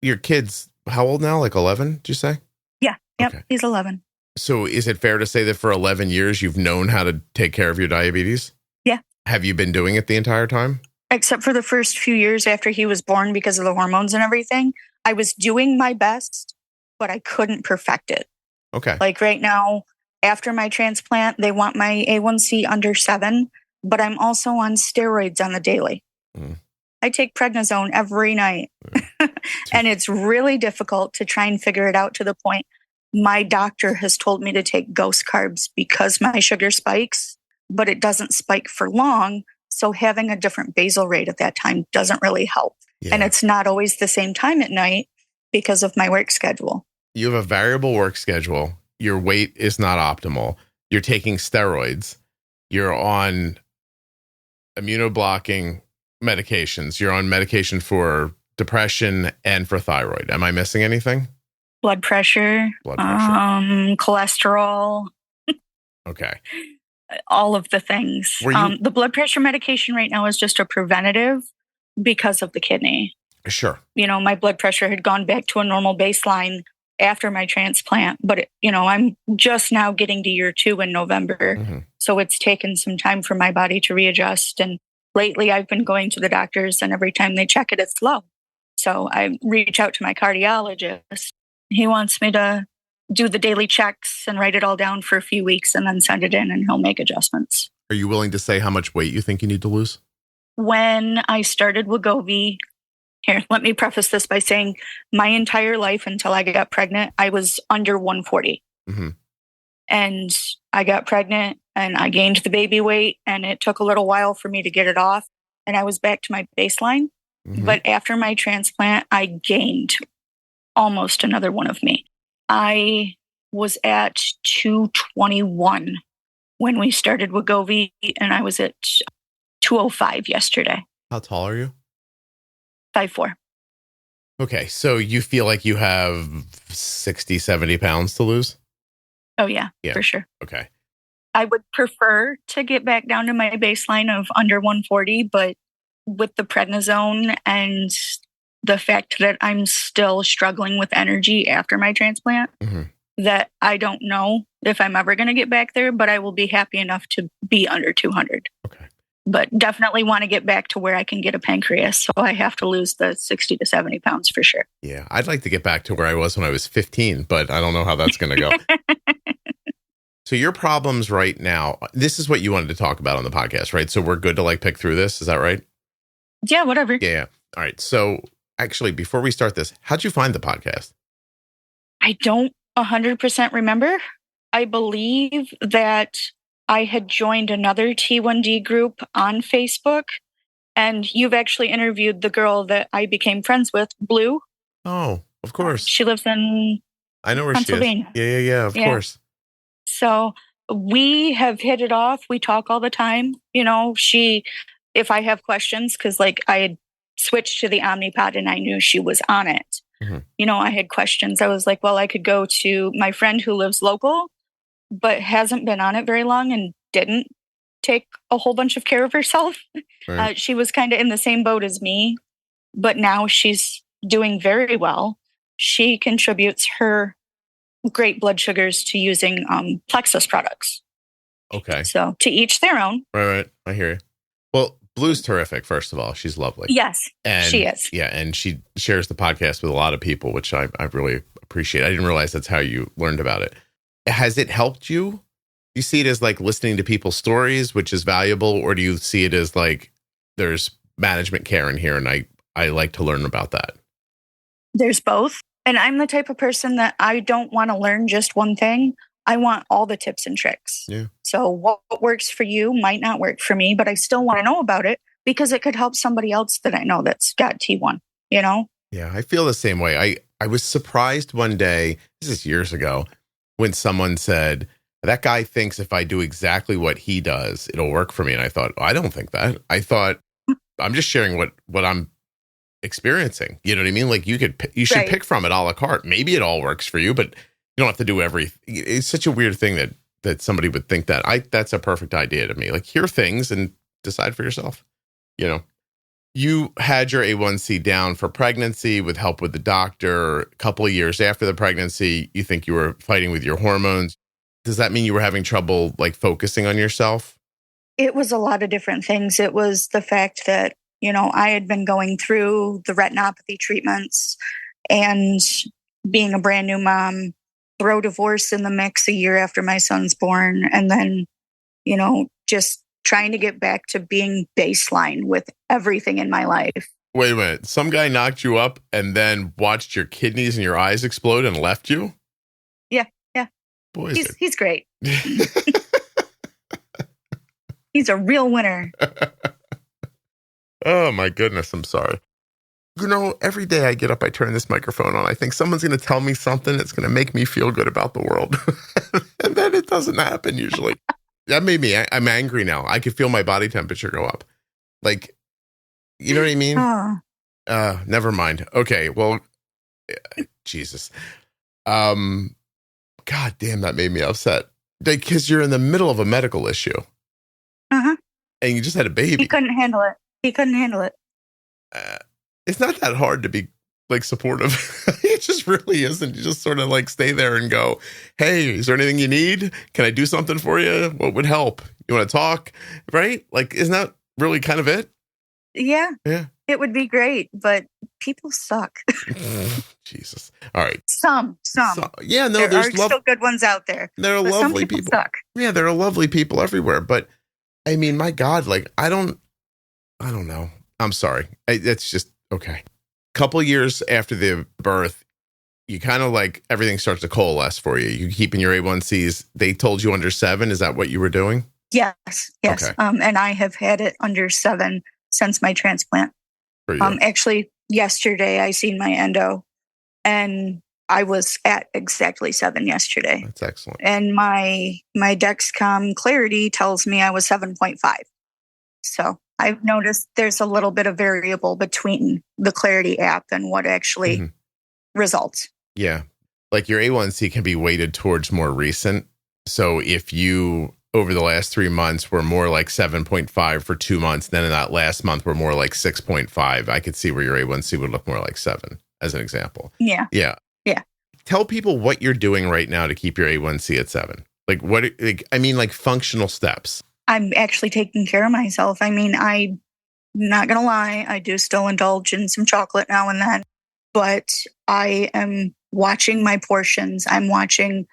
Speaker 1: Your kid's how old now? Like 11, did you say?
Speaker 2: Yeah. Yep.
Speaker 1: Okay.
Speaker 2: He's 11.
Speaker 1: So is it fair to say that for 11 years, you've known how to take care of your diabetes?
Speaker 2: Yeah.
Speaker 1: Have you been doing it the entire time?
Speaker 2: Except for the first few years after he was born because of the hormones and everything. I was doing my best, but I couldn't perfect it.
Speaker 1: Okay.
Speaker 2: Like right now, after my transplant, they want my A1C under 7, but I'm also on steroids on the daily. I take prednisone every night. And it's really difficult to try and figure it out to the point. My doctor has told me to take ghost carbs because my sugar spikes, but it doesn't spike for long. So having a different basal rate at that time doesn't really help. Yeah. And it's not always the same time at night because of my work schedule.
Speaker 1: You have a variable work schedule. Your weight is not optimal. You're taking steroids. You're on immunoblocking medications. You're on medication for depression and for thyroid. Am I missing anything?
Speaker 2: Blood pressure. Cholesterol.
Speaker 1: Okay.
Speaker 2: All of the things. The blood pressure medication right now is just a preventative. because of the kidney.
Speaker 1: Sure.
Speaker 2: My blood pressure had gone back to a normal baseline after my transplant, but I'm just now getting to year 2 in November.
Speaker 1: Mm-hmm.
Speaker 2: So it's taken some time for my body to readjust. And lately I've been going to the doctors, and every time they check it, it's low. So I reach out to my cardiologist. He wants me to do the daily checks and write it all down for a few weeks and then send it in, and he'll make adjustments.
Speaker 1: Are you willing to say how much weight you think you need to lose?
Speaker 2: When I started Wegovy, here, let me preface this by saying my entire life until I got pregnant, I was under 140.
Speaker 1: Mm-hmm.
Speaker 2: And I got pregnant and I gained the baby weight, and it took a little while for me to get it off. And I was back to my baseline.
Speaker 1: Mm-hmm.
Speaker 2: But after my transplant, I gained almost another one of me. I was at 221 when we started Wegovy, and I was at 205 yesterday.
Speaker 1: How tall are you?
Speaker 2: 5'4".
Speaker 1: Okay, so you feel like you have 60, 70 pounds to lose?
Speaker 2: Oh, yeah, for sure.
Speaker 1: Okay.
Speaker 2: I would prefer to get back down to my baseline of under 140, but with the prednisone and the fact that I'm still struggling with energy after my transplant,
Speaker 1: mm-hmm.
Speaker 2: that I don't know if I'm ever going to get back there, but I will be happy enough to be under 200.
Speaker 1: Okay.
Speaker 2: But definitely want to get back to where I can get a pancreas. So I have to lose the 60 to 70 pounds for sure.
Speaker 1: Yeah, I'd like to get back to where I was when I was 15, but I don't know how that's going to go. So your problems right now, this is what you wanted to talk about on the podcast, right? So we're good to pick through this. Is that right?
Speaker 2: Yeah, whatever.
Speaker 1: Yeah. All right. So actually, before we start this, how'd you find the podcast?
Speaker 2: I don't 100% remember. I believe that I had joined another T1D group on Facebook, and you've actually interviewed the girl that I became friends with, Blue.
Speaker 1: Oh, of course.
Speaker 2: She lives in
Speaker 1: I know where
Speaker 2: Pennsylvania.
Speaker 1: She is. Yeah, of course.
Speaker 2: So we have hit it off. We talk all the time. If I have questions, because I had switched to the Omnipod and I knew she was on it.
Speaker 1: Mm-hmm.
Speaker 2: I had questions. I was like, well, I could go to my friend who lives local, but hasn't been on it very long and didn't take a whole bunch of care of herself.
Speaker 1: Right.
Speaker 2: She was kind of in the same boat as me, but now she's doing very well. She contributes her great blood sugars to using Plexus products.
Speaker 1: Okay.
Speaker 2: So to each their own.
Speaker 1: Right. I hear you. Well, Blue's terrific, first of all. She's lovely.
Speaker 2: Yes, she is.
Speaker 1: Yeah, and she shares the podcast with a lot of people, which I really appreciate. I didn't realize that's how you learned about it. Has it helped you? You see it as listening to people's stories, which is valuable, or do you see it as there's management care in here and I like to learn about that?
Speaker 2: There's both. And I'm the type of person that I don't want to learn just one thing. I want all the tips and tricks.
Speaker 1: Yeah.
Speaker 2: So what works for you might not work for me, but I still want to know about it because it could help somebody else that I know that's got T1, Yeah,
Speaker 1: I feel the same way. I was surprised one day, this is years ago, when someone said, that guy thinks if I do exactly what he does, it'll work for me. And I thought, I don't think that. I thought, I'm just sharing what I'm experiencing. You know what I mean? You should pick from it a la carte. Maybe it all works for you, but you don't have to do everything. It's such a weird thing that somebody would think that. That's a perfect idea to me. Hear things and decide for yourself. You had your A1C down for pregnancy with help with the doctor. A couple of years after the pregnancy, you think you were fighting with your hormones. Does that mean you were having trouble focusing on yourself?
Speaker 2: It was a lot of different things. It was the fact that, I had been going through the retinopathy treatments and being a brand new mom, throw divorce in the mix a year after my son's born. And then, just trying to get back to being baseline with everything in my life.
Speaker 1: Wait a minute. Some guy knocked you up and then watched your kidneys and your eyes explode and left you?
Speaker 2: Yeah.
Speaker 1: Boy,
Speaker 2: he's great. He's a real winner.
Speaker 1: Oh my goodness, I'm sorry. Every day I get up, I turn this microphone on. I think someone's going to tell me something that's going to make me feel good about the world. And then it doesn't happen usually. That made me, I'm angry now. I could feel my body temperature go up. You know what I mean?
Speaker 2: Oh.
Speaker 1: Never mind. Okay, well, Jesus. God damn, that made me upset. Because you're in the middle of a medical issue.
Speaker 2: Uh-huh.
Speaker 1: And you just had a baby.
Speaker 2: He couldn't handle it.
Speaker 1: it's not that hard to be like supportive. It just really isn't. You just sort of like stay there and go, hey, is there anything you need? Can I do something for you? What would help? You want to talk? Right? Like, isn't that really kind of it?
Speaker 2: Yeah.
Speaker 1: Yeah.
Speaker 2: It would be great, but people suck.
Speaker 1: Jesus. All right.
Speaker 2: Some.
Speaker 1: Yeah, no,
Speaker 2: there are still good ones out there.
Speaker 1: There are lovely people.
Speaker 2: Suck.
Speaker 1: Yeah, there are lovely people everywhere. But I mean, my God, like, I don't know. I'm sorry. It's just, okay. Couple years after the birth, you kind of like everything starts to coalesce for you. You keeping your A1Cs. They told you under 7. Is that what you were doing?
Speaker 2: Yes.
Speaker 1: Okay.
Speaker 2: And I have had it under 7 since my transplant. Actually, yesterday I seen my endo, and I was at exactly 7 yesterday.
Speaker 1: That's excellent.
Speaker 2: And my Dexcom clarity tells me I was 7.5. So I've noticed there's a little bit of variable between the Clarity app and what actually results.
Speaker 1: Yeah. Like your A1C can be weighted towards more recent. So if you, over the last 3 months, were more like 7.5 for 2 months, then in that last month, were more like 6.5, I could see where your A1C would look more like 7, as an example.
Speaker 2: Yeah.
Speaker 1: Yeah.
Speaker 2: Yeah.
Speaker 1: Tell people what you're doing right now to keep your A1C at 7. Like what, like functional steps.
Speaker 2: I'm actually taking care of myself. I mean, I'm not going to lie. I do still indulge in some chocolate now and then, but I am watching my portions. I'm watching,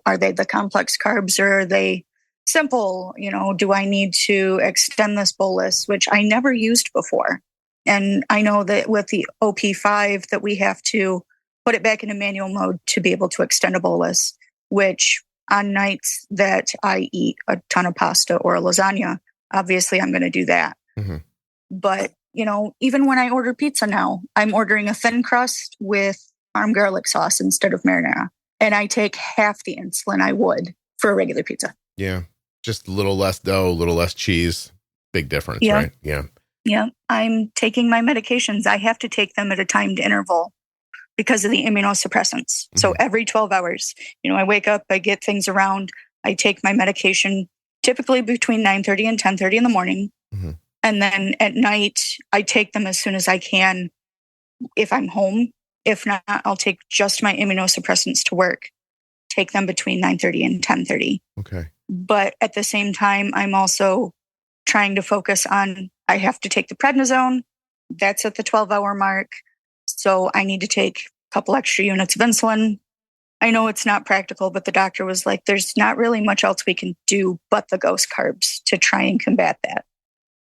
Speaker 2: are they the complex carbs or are they simple? Do I need to extend this bolus, which I never used before? And I know that with the OP5 that we have to put it back into manual mode to be able to extend a bolus, which on nights that I eat a ton of pasta or a lasagna, obviously I'm going to do that.
Speaker 1: Mm-hmm.
Speaker 2: But, even when I order pizza now, I'm ordering a thin crust with parm garlic sauce instead of marinara. And I take half the insulin I would for a regular pizza.
Speaker 1: Yeah. Just a little less dough, a little less cheese. Big difference, right? Yeah.
Speaker 2: Yeah. I'm taking my medications. I have to take them at a timed interval because of the immunosuppressants. Mm-hmm. So every 12 hours, I wake up, I get things around, I take my medication typically between 9:30 and 10:30 in the morning. Mm-hmm. And then at night, I take them as soon as I can if I'm home. If not, I'll take just my immunosuppressants to work, take them between 9:30 and 10:30.
Speaker 1: Okay.
Speaker 2: But at the same time, I'm also trying to focus on, I have to take the prednisone. That's at the 12-hour mark. So I need to take a couple extra units of insulin. I know it's not practical, but the doctor was like, there's not really much else we can do but the ghost carbs to try and combat that.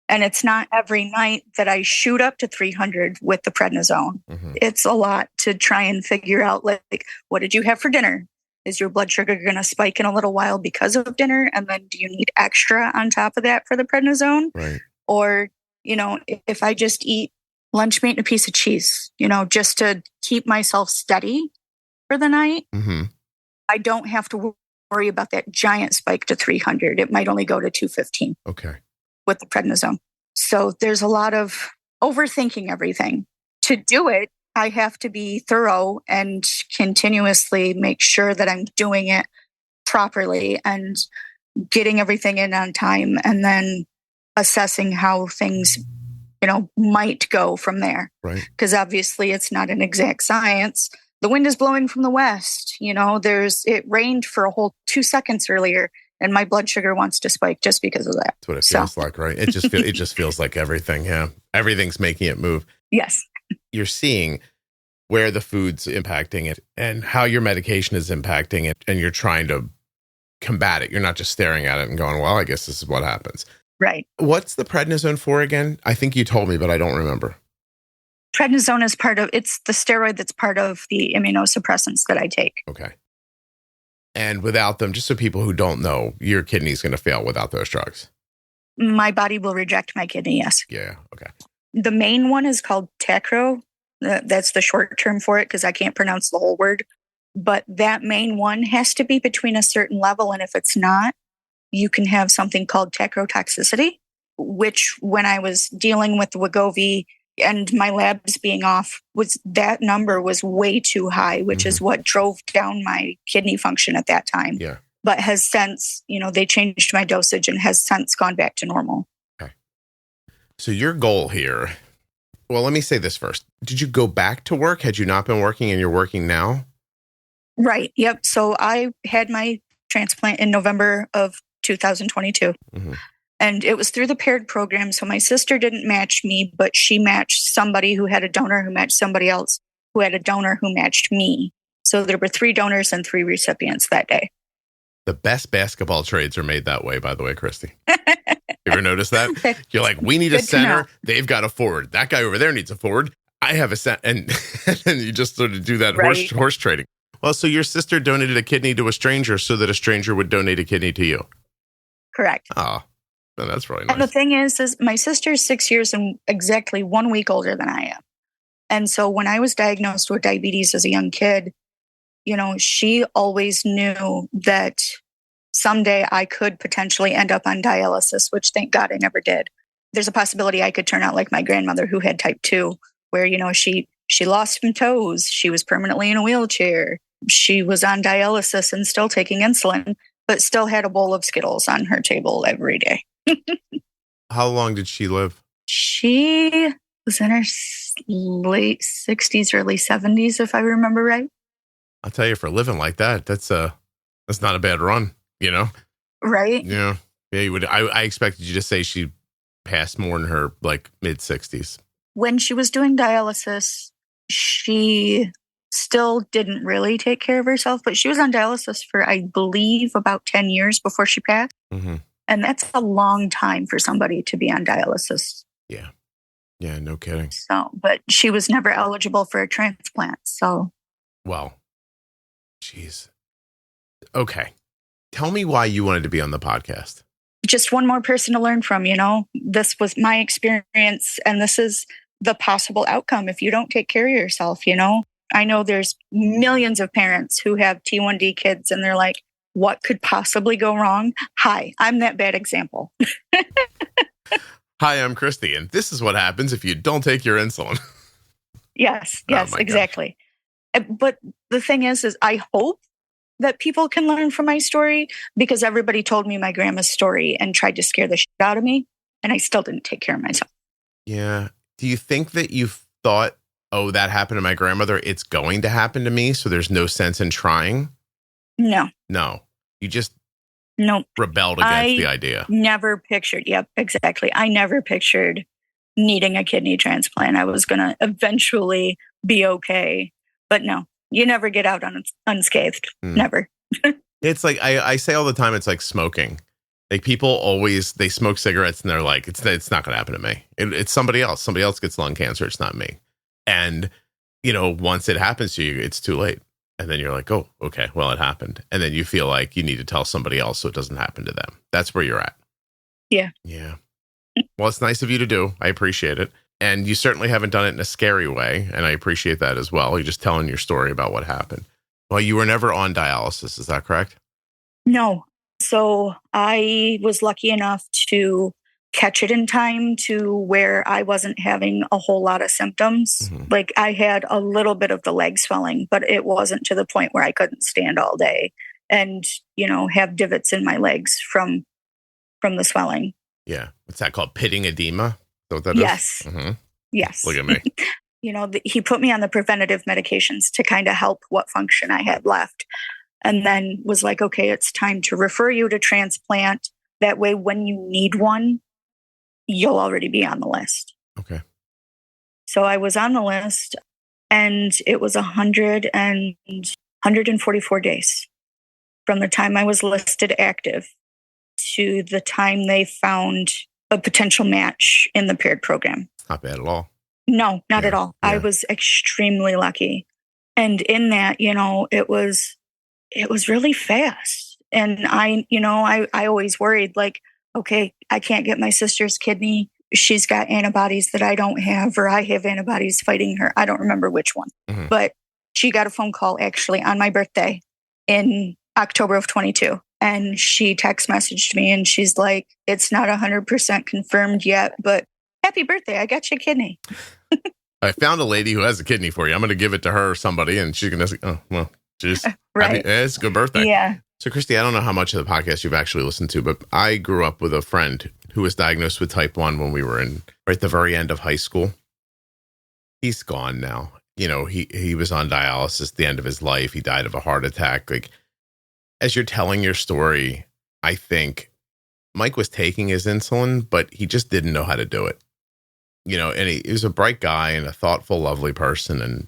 Speaker 2: And it's not every night that I shoot up to 300 with the prednisone. Mm-hmm. It's a lot to try and figure out, like, what did you have for dinner? Is your blood sugar going to spike in a little while because of dinner? And then do you need extra on top of that for the prednisone?
Speaker 1: Right.
Speaker 2: Or, if I just eat lunch meat and a piece of cheese, just to keep myself steady for the night, mm-hmm. I don't have to worry about that giant spike to 300. It might only go to 215.
Speaker 1: Okay.
Speaker 2: With the prednisone. So there's a lot of overthinking everything. To do it, I have to be thorough and continuously make sure that I'm doing it properly and getting everything in on time, and then assessing how things, might go from there.
Speaker 1: Right.
Speaker 2: Because obviously it's not an exact science. The wind is blowing from the west. It rained for a whole 2 seconds earlier, and my blood sugar wants to spike just because of that.
Speaker 1: That's what it feels like, right? It just feels like everything. Yeah. Everything's making it move.
Speaker 2: Yes.
Speaker 1: You're seeing where the food's impacting it and how your medication is impacting it, and you're trying to combat it. You're not just staring at it and going, well, I guess this is what happens.
Speaker 2: Right.
Speaker 1: What's the prednisone for again? I think you told me, but I don't remember.
Speaker 2: Prednisone is it's the steroid that's part of the immunosuppressants that I take.
Speaker 1: Okay. And without them, just so people who don't know, your kidney's going to fail without those drugs.
Speaker 2: My body will reject my kidney, yes.
Speaker 1: Yeah, okay.
Speaker 2: The main one is called Tacro. That's the short term for it because I can't pronounce the whole word. But that main one has to be between a certain level. And if it's not, you can have something called tacrotoxicity, which when I was dealing with the Wegovy and my labs being off, that number was way too high, which is what drove down my kidney function at that time.
Speaker 1: Yeah.
Speaker 2: But has since, they changed my dosage and has since gone back to normal.
Speaker 1: Okay. So your goal here, Well, let me say this first. Did you go back to work? Had you not been working and you're working now?
Speaker 2: Right. Yep. So I had my transplant in November of 2022.
Speaker 1: Mm-hmm.
Speaker 2: And it was through the paired program. So my sister didn't match me, but she matched somebody who had a donor who matched somebody else who had a donor who matched me. So there were 3 donors and 3 recipients that day.
Speaker 1: The best basketball trades are made that way, by the way, Christy. You ever notice that? You're like, we need a center. They've got a forward. That guy over there needs a forward. I have a center. And you just sort of do that horse trading. Well, so your sister donated a kidney to a stranger so that a stranger would donate a kidney to you.
Speaker 2: Correct.
Speaker 1: Oh, that's really nice.
Speaker 2: And the thing is my sister's 6 years and exactly 1 week older than I am. And so when I was diagnosed with diabetes as a young kid, she always knew that someday I could potentially end up on dialysis, which thank God I never did. There's a possibility I could turn out like my grandmother who had type 2, where, she lost some toes. She was permanently in a wheelchair. She was on dialysis and still taking insulin, but still had a bowl of Skittles on her table every day.
Speaker 1: How long did she live?
Speaker 2: She was in her late 60s, early 70s, if I remember right.
Speaker 1: I'll tell you, for living like that, that's not a bad run,
Speaker 2: Right?
Speaker 1: Yeah. Yeah, you would. I expected you to say she passed more in her mid 60s.
Speaker 2: When she was doing dialysis, she still didn't really take care of herself, but she was on dialysis for, I believe, about 10 years before she passed.
Speaker 1: Mm-hmm.
Speaker 2: And that's a long time for somebody to be on dialysis.
Speaker 1: Yeah. Yeah, no kidding.
Speaker 2: So, but she was never eligible for a transplant. So.
Speaker 1: Well, jeez. Okay. Tell me why you wanted to be on the podcast.
Speaker 2: Just one more person to learn from, This was my experience, and this is the possible outcome if you don't take care of yourself, I know there's millions of parents who have T1D kids, and they're like, what could possibly go wrong? Hi, I'm that bad example.
Speaker 1: Hi, I'm Christy, and this is what happens if you don't take your insulin.
Speaker 2: Yes, exactly. Gosh. But the thing is I hope that people can learn from my story, because everybody told me my grandma's story and tried to scare the shit out of me, and I still didn't take care of myself.
Speaker 1: Yeah. Do you think that you thought, oh, that happened to my grandmother, it's going to happen to me, so there's no sense in trying?
Speaker 2: No.
Speaker 1: You just
Speaker 2: rebelled
Speaker 1: against the idea.
Speaker 2: Never pictured. Yep, exactly. I never pictured needing a kidney transplant. I was going to eventually be okay. But no, you never get out unscathed. Never.
Speaker 1: It's like, I say all the time, it's like smoking. Like people always, they smoke cigarettes and they're like, it's not going to happen to me. It's somebody else. Somebody else gets lung cancer. It's not me. And, once it happens to you, it's too late. And then you're like, oh, okay, well, it happened. And then you feel like you need to tell somebody else so it doesn't happen to them. That's where you're at.
Speaker 2: Yeah.
Speaker 1: Yeah. Well, it's nice of you to do. I appreciate it. And you certainly haven't done it in a scary way. And I appreciate that as well. You're just telling your story about what happened. Well, you were never on dialysis. Is that correct?
Speaker 2: No. So I was lucky enough to catch it in time to where I wasn't having a whole lot of symptoms. Mm-hmm. Like I had a little bit of the leg swelling, but it wasn't to the point where I couldn't stand all day and, have divots in my legs from the swelling.
Speaker 1: Yeah. What's that called? Pitting edema? Is that what that
Speaker 2: yes.
Speaker 1: is? Mm-hmm.
Speaker 2: Yes.
Speaker 1: Look at me.
Speaker 2: He put me on the preventative medications to kind of help what function I had left. And then was like, okay, it's time to refer you to transplant. That way, when you need one, you'll already be on the list.
Speaker 1: Okay.
Speaker 2: So I was on the list, and it was 144 days from the time I was listed active to the time they found a potential match in the paired program.
Speaker 1: Not bad at all.
Speaker 2: No, not at all. Yeah. I was extremely lucky. And in that, it was really fast. And I always worried like, okay, I can't get my sister's kidney. She's got antibodies that I don't have, or I have antibodies fighting her. I don't remember which one, mm-hmm. But she got a phone call actually on my birthday in October of 22. And she text messaged me and she's like, it's not 100% confirmed yet, but happy birthday. I got you a kidney.
Speaker 1: I found a lady who has a kidney for you. I'm going to give it to her or somebody. And she's going to say, oh, well, just
Speaker 2: right.
Speaker 1: It's a good birthday.
Speaker 2: Yeah.
Speaker 1: So, Christy, I don't know how much of the podcast you've actually listened to, but I grew up with a friend who was diagnosed with type 1 when we were right at the very end of high school. He's gone now. He was on dialysis at the end of his life. He died of a heart attack. Like, as you're telling your story, I think Mike was taking his insulin, but he just didn't know how to do it. And he was a bright guy and a thoughtful, lovely person and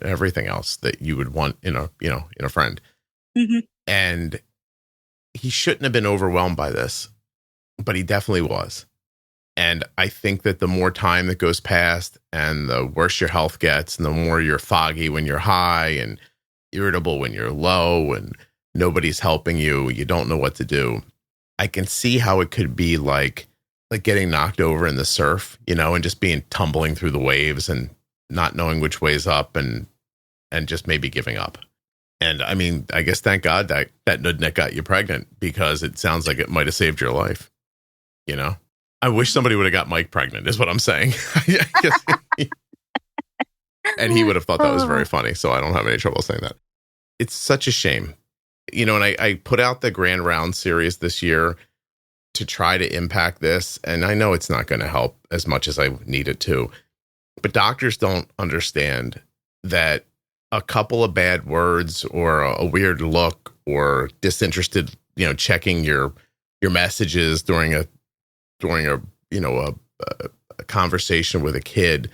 Speaker 1: everything else that you would want in a friend.
Speaker 2: Mm-hmm.
Speaker 1: And he shouldn't have been overwhelmed by this, but he definitely was. And I think that the more time that goes past and the worse your health gets and the more you're foggy when you're high and irritable when you're low and nobody's helping you, you don't know what to do. I can see how it could be like getting knocked over in the surf, and just being tumbling through the waves and not knowing which way's up and just maybe giving up. And I mean, I guess thank God that Nudnik got you pregnant, because it sounds like it might have saved your life. I wish somebody would have got Mike pregnant is what I'm saying. And he would have thought that was very funny. So I don't have any trouble saying that. It's such a shame. And I put out the Grand Round series this year to try to impact this. And I know it's not going to help as much as I need it to. But doctors don't understand that a couple of bad words or a weird look or disinterested, checking your messages during a conversation with a kid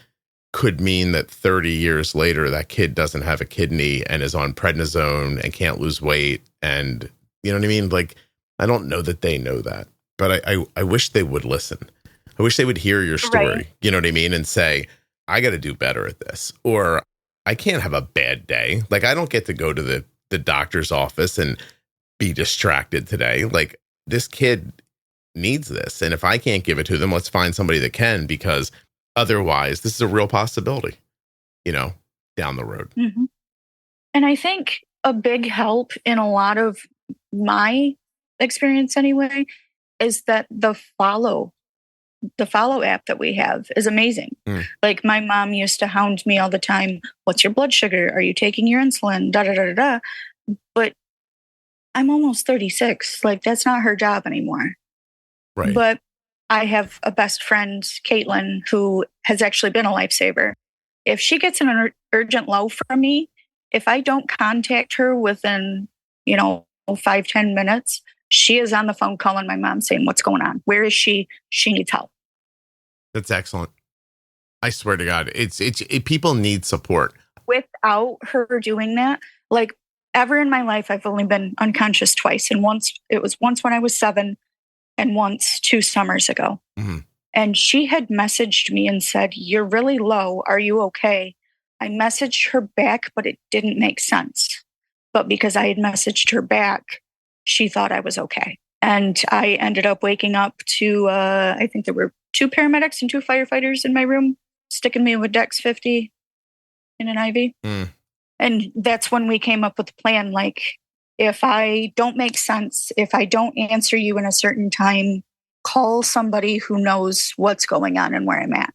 Speaker 1: could mean that 30 years later, that kid doesn't have a kidney and is on prednisone and can't lose weight. And you know what I mean? Like, I don't know that they know that, but I wish they would listen. I wish they would hear your story, right. You know what I mean? And say, I got to do better at this, or I can't have a bad day. Like, I don't get to go to the doctor's office and be distracted today. Like, this kid needs this. And if I can't give it to them, let's find somebody that can, because otherwise this is a real possibility, down the road.
Speaker 2: Mm-hmm. And I think a big help in a lot of my experience anyway, is that the follow app that we have is amazing. Like, my mom used to hound me all the time. What's your blood sugar? Are you taking your insulin? Da, da, da, da, da. But I'm almost 36. Like, that's not her job anymore.
Speaker 1: Right.
Speaker 2: But I have a best friend, Caitlin, who has actually been a lifesaver. If she gets an urgent low from me, if I don't contact her within, 5-10 minutes, she is on the phone calling my mom saying, what's going on? Where is she? She needs help.
Speaker 1: That's excellent. I swear to God, it's people need support.
Speaker 2: Without her doing that, like, ever in my life, I've only been unconscious twice. And once when I was 7 and once 2 summers ago.
Speaker 1: Mm-hmm.
Speaker 2: And she had messaged me and said, you're really low. Are you okay? I messaged her back, but it didn't make sense. But because I had messaged her back, she thought I was okay. And I ended up waking up to, I think there were 2 paramedics and 2 firefighters in my room, sticking me with Dex 50 in an IV. And that's when we came up with the plan. Like, if I don't make sense, if I don't answer you in a certain time, call somebody who knows what's going on and where I'm at.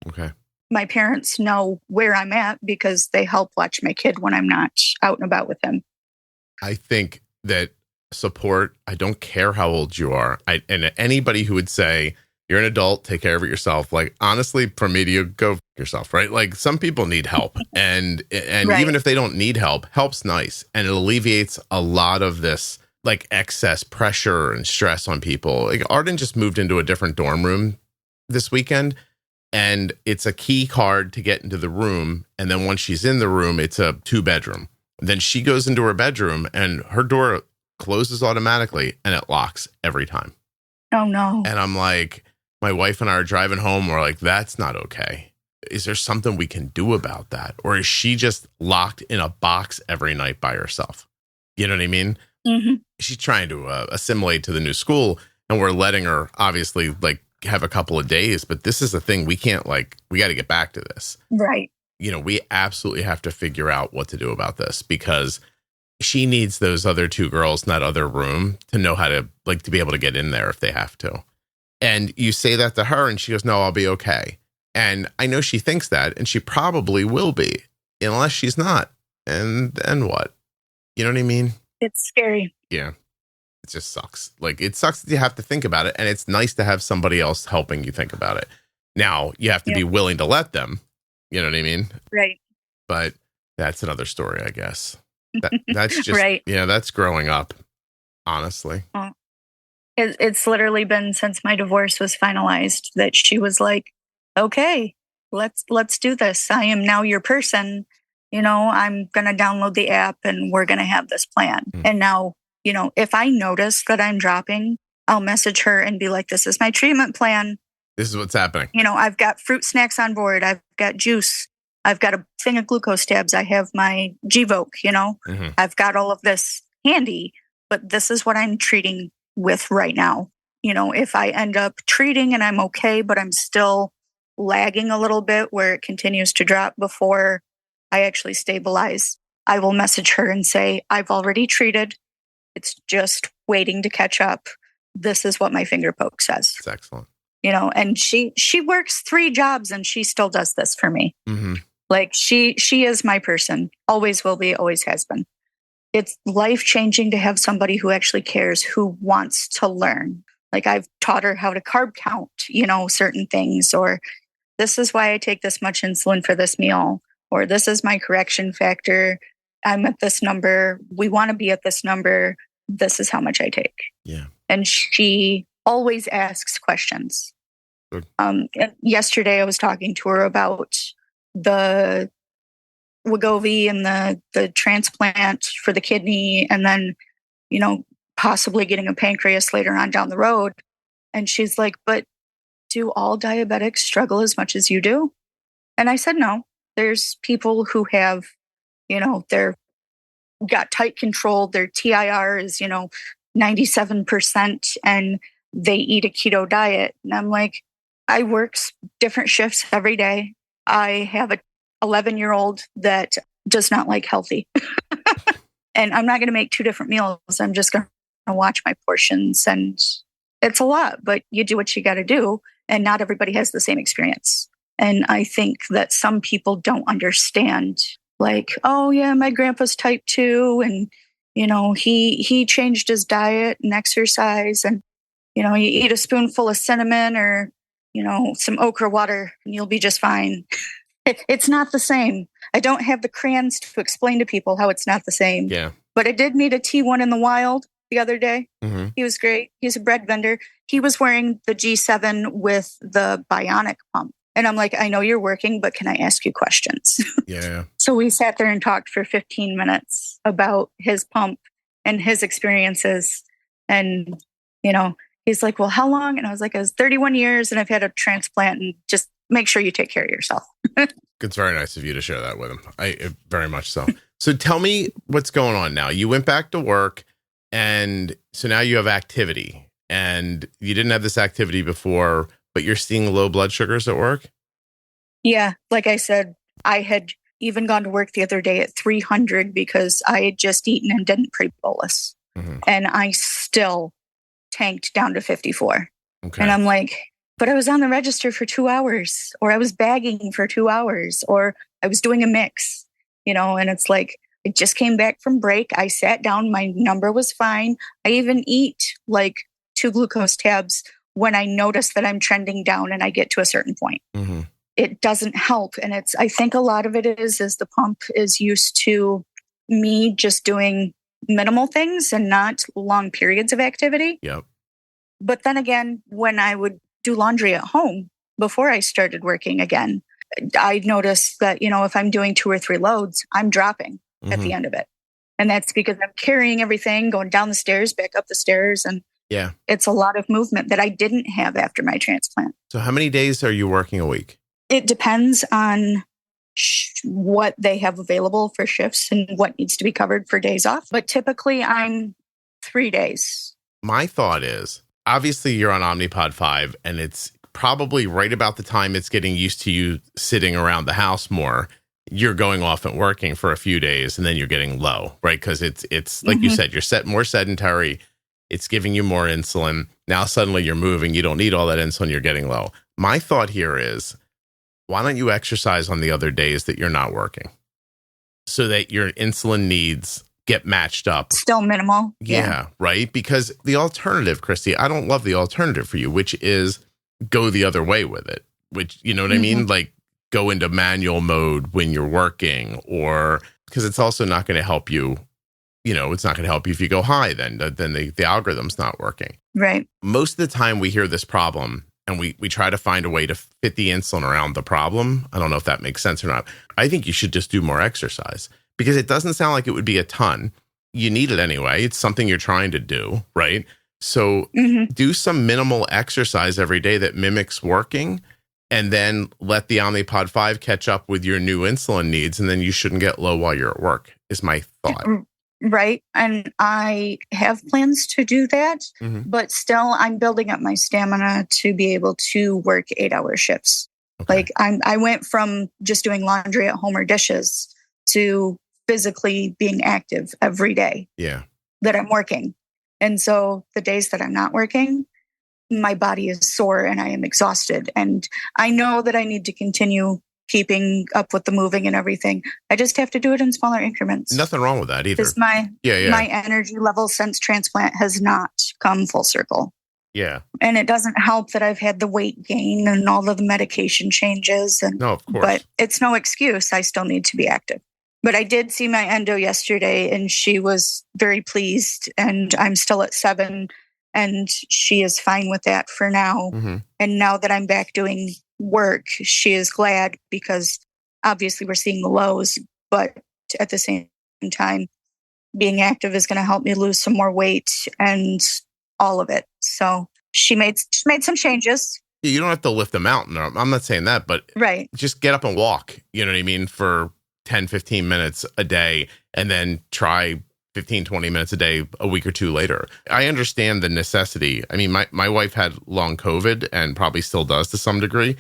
Speaker 1: Okay.
Speaker 2: My parents know where I'm at because they help watch my kid when I'm not out and about with him. I
Speaker 1: think that support, I don't care how old you are. And anybody who would say, you're an adult, take care of it yourself. Like, honestly, for me, you go yourself, right? Like, some people need help. And right. Even if they don't need help, help's nice. And it alleviates a lot of this, like, excess pressure and stress on people. Like, Arden just moved into a different dorm room this weekend, and it's a key card to get into the room. And then once she's in the room, it's a 2-bedroom. Then she goes into her bedroom and her door closes automatically and it locks every time.
Speaker 2: Oh, no.
Speaker 1: And I'm like, my wife and I are driving home. We're like, that's not okay. Is there something we can do about that? Or is she just locked in a box every night by herself? You know what I mean?
Speaker 2: Mm-hmm.
Speaker 1: She's trying to assimilate to the new school, and we're letting her obviously like have a couple of days. But this is a thing we can't, like, we got to get back to this.
Speaker 2: Right.
Speaker 1: We absolutely have to figure out what to do about this, because she needs those other 2 girls in that other room to know how to, like, to be able to get in there if they have to. And you say that to her and she goes, no, I'll be okay. And I know she thinks that, and she probably will be, unless she's not. And then what? You know what I mean?
Speaker 2: It's scary.
Speaker 1: Yeah. It just sucks. Like, it sucks that you have to think about it. And it's nice to have somebody else helping you think about it. Now, you have to be willing to let them, You know what I mean?
Speaker 2: Right.
Speaker 1: But that's another story, I guess. That's just,
Speaker 2: right.
Speaker 1: That's growing up, honestly.
Speaker 2: Well, it's literally been since my divorce was finalized that she was like, okay, let's do this. I am now your person. I'm going to download the app and we're going to have this plan. And now, if I notice that I'm dropping, I'll message her and be like, this is my treatment plan.
Speaker 1: This is what's happening.
Speaker 2: I've got fruit snacks on board. I've got juice. I've got a thing of glucose tabs. I have my Gvoke, I've got all of this handy, but this is what I'm treating with right now. If I end up treating and I'm okay, but I'm still lagging a little bit where it continues to drop before I actually stabilize, I will message her and say, I've already treated. It's just waiting to catch up. This is what my finger poke says.
Speaker 1: That's excellent.
Speaker 2: And she works 3 jobs and she still does this for me.
Speaker 1: Mm-hmm.
Speaker 2: Like she is my person, always will be, always has been. It's life-changing to have somebody who actually cares, who wants to learn. Like I've taught her how to carb count, certain things, or this is why I take this much insulin for this meal, or this is my correction factor. I'm at this number. We want to be at this number. This is how much I take.
Speaker 1: Yeah.
Speaker 2: And she always asks questions.
Speaker 1: Good.
Speaker 2: Yesterday I was talking to her about the Wegovy and the transplant for the kidney, and then, possibly getting a pancreas later on down the road. And she's like, but do all diabetics struggle as much as you do? And I said, no. There's people who have, they're got tight control. Their TIR is, 97%, and they eat a keto diet. And I'm like, I work different shifts every day. I have a 11-year-old that does not like healthy. And I'm not going to make 2 different meals. I'm just going to watch my portions. And it's a lot, but you do what you got to do. And not everybody has the same experience. And I think that some people don't understand, like, oh yeah, my grandpa's type 2. And, he changed his diet and exercise. And, you eat a spoonful of cinnamon or, some okra water and you'll be just fine. It's not the same. I don't have the crayons to explain to people how it's not the same.
Speaker 1: Yeah.
Speaker 2: But I did meet a T1 in the wild the other day.
Speaker 1: Mm-hmm.
Speaker 2: He was great. He's a bread vendor. He was wearing the G7 with the bionic pump. And I'm like, I know you're working, but can I ask you questions?
Speaker 1: Yeah.
Speaker 2: So we sat there and talked for 15 minutes about his pump and his experiences. And, he's like, well, how long? And I was like, it was 31 years and I've had a transplant, and just make sure you take care of yourself.
Speaker 1: It's very nice of you to share that with him. Very much so. So tell me what's going on now. You went back to work, and so now you have activity, and you didn't have this activity before, but you're seeing low blood sugars at work?
Speaker 2: Yeah. Like I said, I had even gone to work the other day at 300 because I had just eaten and didn't pre-bolus.
Speaker 1: Mm-hmm.
Speaker 2: And I still tanked down to 54.
Speaker 1: Okay.
Speaker 2: And I'm like, but I was on the register for 2 hours, or I was bagging for 2 hours, or I was doing a mix, and it's like, I just came back from break. I sat down. My number was fine. I even eat like 2 glucose tabs when I notice that I'm trending down and I get to a certain point.
Speaker 1: Mm-hmm.
Speaker 2: It doesn't help. And I think a lot of it is the pump is used to me just doing minimal things and not long periods of activity.
Speaker 1: Yep.
Speaker 2: But then again, when I would do laundry at home before I started working again, I noticed that, if I'm doing 2 or 3 loads, I'm dropping at the end of it. And that's because I'm carrying everything, going down the stairs, back up the stairs. And
Speaker 1: yeah,
Speaker 2: it's a lot of movement that I didn't have after my transplant.
Speaker 1: So how many days are you working a week?
Speaker 2: It depends on what they have available for shifts and what needs to be covered for days off. But typically I'm 3 days.
Speaker 1: My thought is, obviously you're on Omnipod 5, and it's probably right about the time it's getting used to you sitting around the house more. You're going off and working for a few days, and then you're getting low, right? Because it's like you said, you're more sedentary. It's giving you more insulin. Now suddenly you're moving. You don't need all that insulin. You're getting low. My thought here is, why don't you exercise on the other days that you're not working, so that your insulin needs get matched up?
Speaker 2: Still minimal.
Speaker 1: Yeah, right? Because the alternative, Christy, I don't love the alternative for you, which is go the other way with it, which, you know what I mean? Like, go into manual mode when you're working, or because it's also not going to help you. It's not going to help you if you go high, then the algorithm's not working.
Speaker 2: Right.
Speaker 1: Most of the time we hear this problem and we try to find a way to fit the insulin around the problem. I don't know if that makes sense or not. I think you should just do more exercise, because it doesn't sound like it would be a ton. You need it anyway. It's something you're trying to do, right? So do some minimal exercise every day that mimics working, and then let the Omnipod 5 catch up with your new insulin needs, and then you shouldn't get low while you're at work, is my thought.
Speaker 2: Right. And I have plans to do that, but still I'm building up my stamina to be able to work 8-hour shifts. Okay. Like I went from just doing laundry at home or dishes to physically being active every day that I'm working. And so the days that I'm not working, my body is sore and I am exhausted. And I know that I need to continue keeping up with the moving and everything. I just have to do it in smaller increments.
Speaker 1: Nothing wrong with that either.
Speaker 2: Because my energy level since transplant has not come full circle.
Speaker 1: Yeah.
Speaker 2: And it doesn't help that I've had the weight gain and all of the medication changes.
Speaker 1: No, of course.
Speaker 2: But it's no excuse. I still need to be active. But I did see my endo yesterday and she was very pleased, and I'm still at 7 and she is fine with that for now. And now that I'm back doing work, she is glad, because obviously we're seeing the lows, but at the same time, being active is going to help me lose some more weight and all of it. So she made some changes.
Speaker 1: You don't have to lift a mountain. I'm not saying that, but just get up and walk, you know what I mean, for 10, 15 minutes a day, and then try 15, 20 minutes a day a week or two later. I understand the necessity. I mean, my wife had long COVID and probably still does to some degree.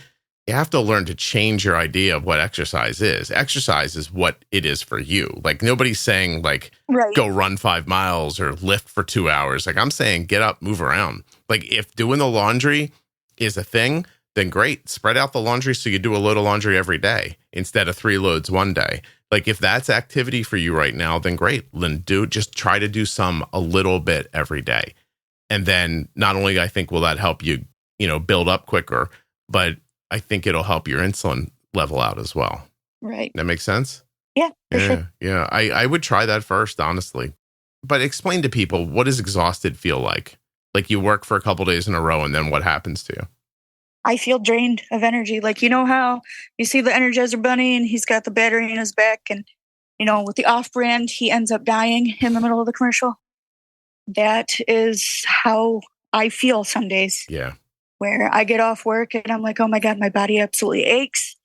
Speaker 1: You have to learn to change your idea of what exercise is. Exercise is what it is for you. Like, nobody's saying go run 5 miles or lift for 2 hours. Like, I'm saying get up, move around. Like, if doing the laundry is a thing, then great. Spread out the laundry so you do a load of laundry every day instead of 3 loads one day. Like, if that's activity for you right now, then great. Then just try to do a little bit every day. And then not only I think will that help you, build up quicker, but I think it'll help your insulin level out as well.
Speaker 2: Right.
Speaker 1: That makes sense?
Speaker 2: Yeah, for sure.
Speaker 1: Yeah. I would try that first, honestly. But explain to people, what does exhausted feel like? Like, you work for a couple days in a row and then what happens to you?
Speaker 2: I feel drained of energy. Like, you know how you see the Energizer Bunny and he's got the battery in his back, and, with the off-brand, he ends up dying in the middle of the commercial. That is how I feel some days.
Speaker 1: Yeah.
Speaker 2: Where I get off work and I'm like, oh my God, my body absolutely aches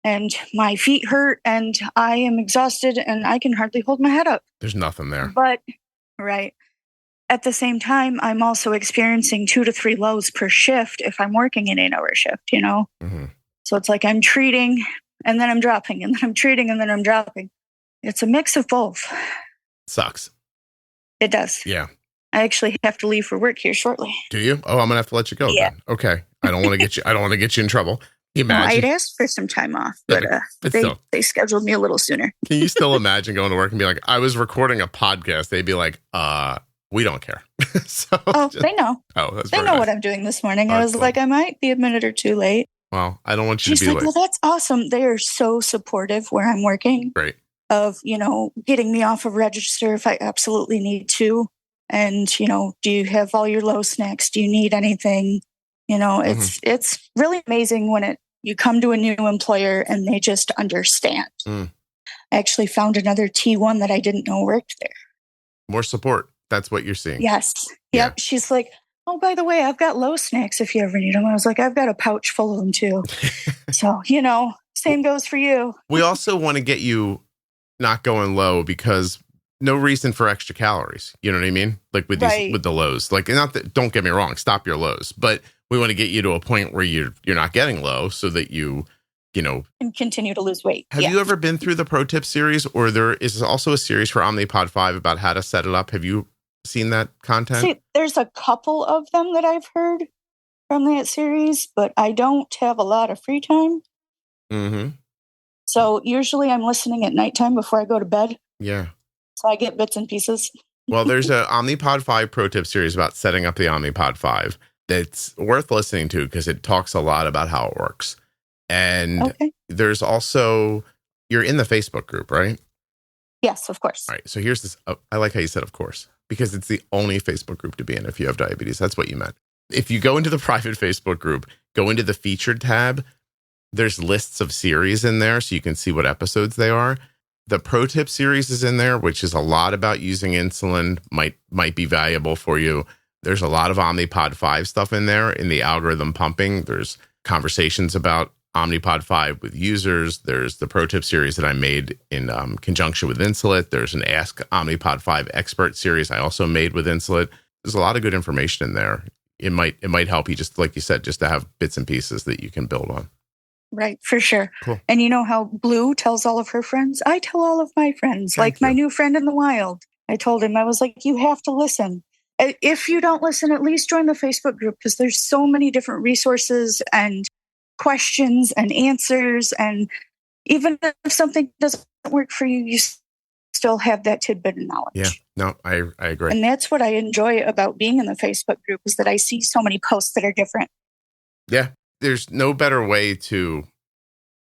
Speaker 2: and my feet hurt and I am exhausted and I can hardly hold my head up.
Speaker 1: There's nothing there.
Speaker 2: But, right. At the same time, I'm also experiencing 2 to 3 lows per shift if I'm working an 8-hour shift, So it's like I'm treating and then I'm dropping, and then I'm treating and then I'm dropping. It's a mix of both.
Speaker 1: Sucks.
Speaker 2: It does.
Speaker 1: Yeah.
Speaker 2: I actually have to leave for work here shortly.
Speaker 1: Do you? Oh, I'm gonna have to let you go.
Speaker 2: Yeah.
Speaker 1: Then. Okay. I don't want to get you. I don't want to get you in trouble. Imagine.
Speaker 2: I'd asked for some time off, but they scheduled me a little sooner.
Speaker 1: Can you still imagine going to work and be like, I was recording a podcast? They'd be like, we don't care.
Speaker 2: They know.
Speaker 1: Oh, that's
Speaker 2: they know
Speaker 1: nice.
Speaker 2: what I'm doing this morning. I was cool. Like, I might be a minute or two late.
Speaker 1: Well, I don't want you
Speaker 2: She's
Speaker 1: to be
Speaker 2: like,
Speaker 1: late.
Speaker 2: well, that's awesome. They are so supportive where I'm working.
Speaker 1: Great.
Speaker 2: Of, getting me off of register if I absolutely need to. And, do you have all your low snacks? Do you need anything? It's really amazing when you come to a new employer and they just understand. I actually found another T1 that I didn't know worked there.
Speaker 1: More support. That's what you're seeing.
Speaker 2: Yes. Yep. Yeah. She's like, oh, by the way, I've got low snacks if you ever need them. I was like, I've got a pouch full of them too. So, same goes for you.
Speaker 1: We also want to get you not going low, because no reason for extra calories. You know what I mean? Like with with the lows, like, not that, don't get me wrong, stop your lows, but we want to get you to a point where you're not getting low so that you
Speaker 2: and continue to lose weight.
Speaker 1: Have you ever been through the Pro Tip series, or there is also a series for Omnipod 5 about how to set it up? Have you seen that content?
Speaker 2: See, there's a couple of them that I've heard from that series, but I don't have a lot of free time. So usually I'm listening at nighttime before I go to bed.
Speaker 1: Yeah.
Speaker 2: So I get bits and pieces.
Speaker 1: Well, there's a Omnipod 5 Pro Tip series about setting up the Omnipod 5 that's worth listening to, because it talks a lot about how it works. And there's also, you're in the Facebook group, right?
Speaker 2: Yes, of course.
Speaker 1: All right. So here's this. I like how you said, of course, because it's the only Facebook group to be in if you have diabetes. That's what you meant. If you go into the private Facebook group, go into the featured tab, there's lists of series in there so you can see what episodes they are. The pro tip series is in there, which is a lot about using insulin, might be valuable for you. There's a lot of Omnipod 5 stuff in there in the algorithm pumping. There's conversations about Omnipod 5 with users. There's the pro tip series that I made in conjunction with Insulet. There's an Ask Omnipod 5 expert series I also made with Insulet. There's a lot of good information in there. It might help you, just like you said, just to have bits and pieces that you can build on.
Speaker 2: Right, for sure.
Speaker 1: Cool.
Speaker 2: And you know how Blue tells all of her friends? I tell all of my friends, like my new friend in the wild. I told him, I was like, you have to listen. If you don't listen, at least join the Facebook group, because there's so many different resources and questions and answers. And even if something doesn't work for you, you still have that tidbit of knowledge.
Speaker 1: Yeah, no, I agree.
Speaker 2: And that's what I enjoy about being in the Facebook group, is that I see so many posts that are different.
Speaker 1: Yeah. There's no better way to,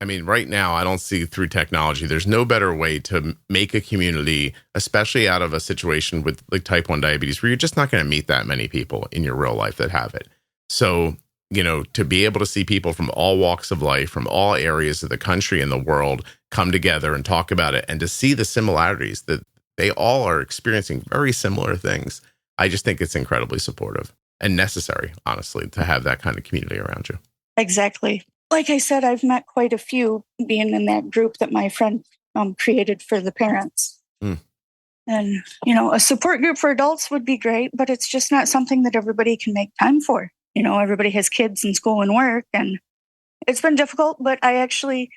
Speaker 1: right now, I don't see through technology, there's no better way to make a community, especially out of a situation with like type 1 diabetes, where you're just not going to meet that many people in your real life that have it. So, to be able to see people from all walks of life, from all areas of the country and the world come together and talk about it, and to see the similarities that they all are experiencing very similar things, I just think it's incredibly supportive and necessary, honestly, to have that kind of community around you.
Speaker 2: Exactly. Like I said, I've met quite a few being in that group that my friend created for the parents. And, a support group for adults would be great, but it's just not something that everybody can make time for. Everybody has kids and school and work, and it's been difficult, but I actually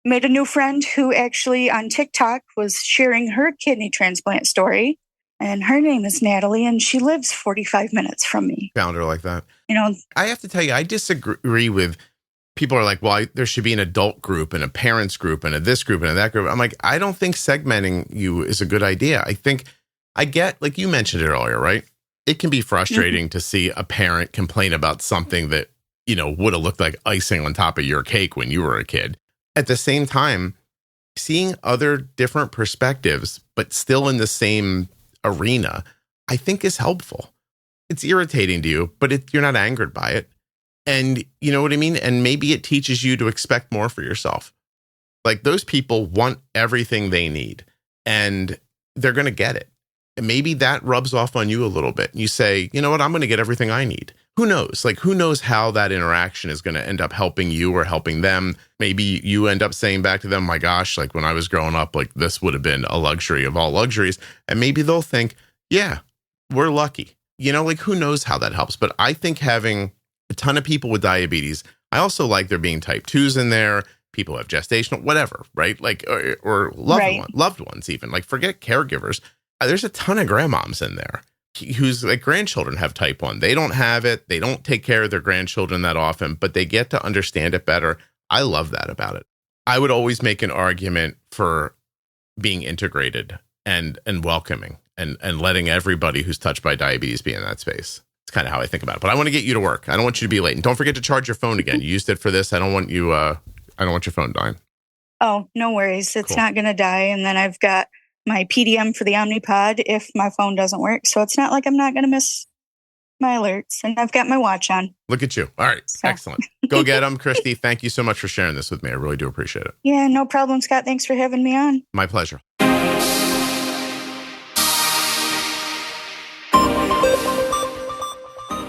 Speaker 2: made a new friend who actually on TikTok was sharing her kidney transplant story. And her name is Natalie, and she lives 45 minutes from me.
Speaker 1: Found her like that. I have to tell you, I disagree with people are like, well, there should be an adult group and a parents group and a this group and a that group. I'm like, I don't think segmenting you is a good idea. I think I get, like you mentioned it earlier, right? It can be frustrating to see a parent complain about something that, would have looked like icing on top of your cake when you were a kid. At the same time, seeing other different perspectives, but still in the same arena, I think is helpful. It's irritating to you, but you're not angered by it. And you know what I mean? And maybe it teaches you to expect more for yourself. Like, those people want everything they need, and they're going to get it. And maybe that rubs off on you a little bit. You say, you know what? I'm going to get everything I need. Who knows? Like, who knows how that interaction is going to end up helping you or helping them? Maybe you end up saying back to them, my gosh, like when I was growing up, like this would have been a luxury of all luxuries. And maybe they'll think, yeah, we're lucky. Like, who knows how that helps? But I think having a ton of people with diabetes, I also like there being type 2s in there, people who have gestational, whatever, right? Like, or loved ones even. Like, forget caregivers. There's a ton of grandmoms in there whose like grandchildren have type 1. They don't have it. They don't take care of their grandchildren that often, but they get to understand it better. I love that about it. I would always make an argument for being integrated and welcoming and letting everybody who's touched by diabetes be in that space. It's kind of how I think about it. But I want to get you to work. I don't want you to be late. And don't forget to charge your phone again. You used it for this. I don't want your phone dying.
Speaker 2: Oh, no worries. It's not going to die. And then I've got my PDM for the Omnipod if my phone doesn't work. So it's not like I'm not going to miss my alerts. And I've got my watch on.
Speaker 1: Look at you. All right. So. Excellent. Go get them, Christy. Thank you so much for sharing this with me. I really do appreciate it.
Speaker 2: Yeah, no problem, Scott. Thanks for having me on.
Speaker 1: My pleasure.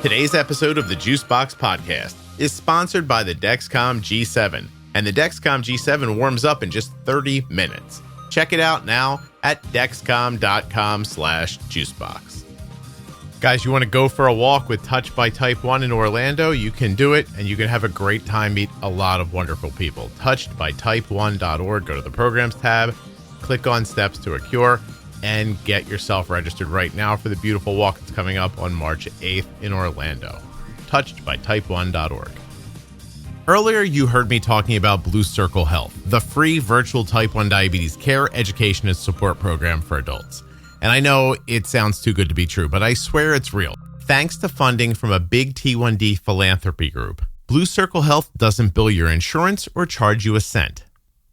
Speaker 1: Today's episode of the Juicebox Podcast is sponsored by the Dexcom G7. And the Dexcom G7 warms up in just 30 minutes. Check it out now at dexcom.com/juicebox. Guys, you want to go for a walk with Touched by Type 1 in Orlando? You can do it, and you can have a great time, meet a lot of wonderful people. touchedbytype1.org. Go to the programs tab, click on Steps to a Cure, and get yourself registered right now for the beautiful walk that's coming up on March 8th in Orlando. touchedbytype1.org. Earlier, you heard me talking about Blue Circle Health, the free virtual type 1 diabetes care, education, and support program for adults. And I know it sounds too good to be true, but I swear it's real. Thanks to funding from a big T1D philanthropy group, Blue Circle Health doesn't bill your insurance or charge you a cent.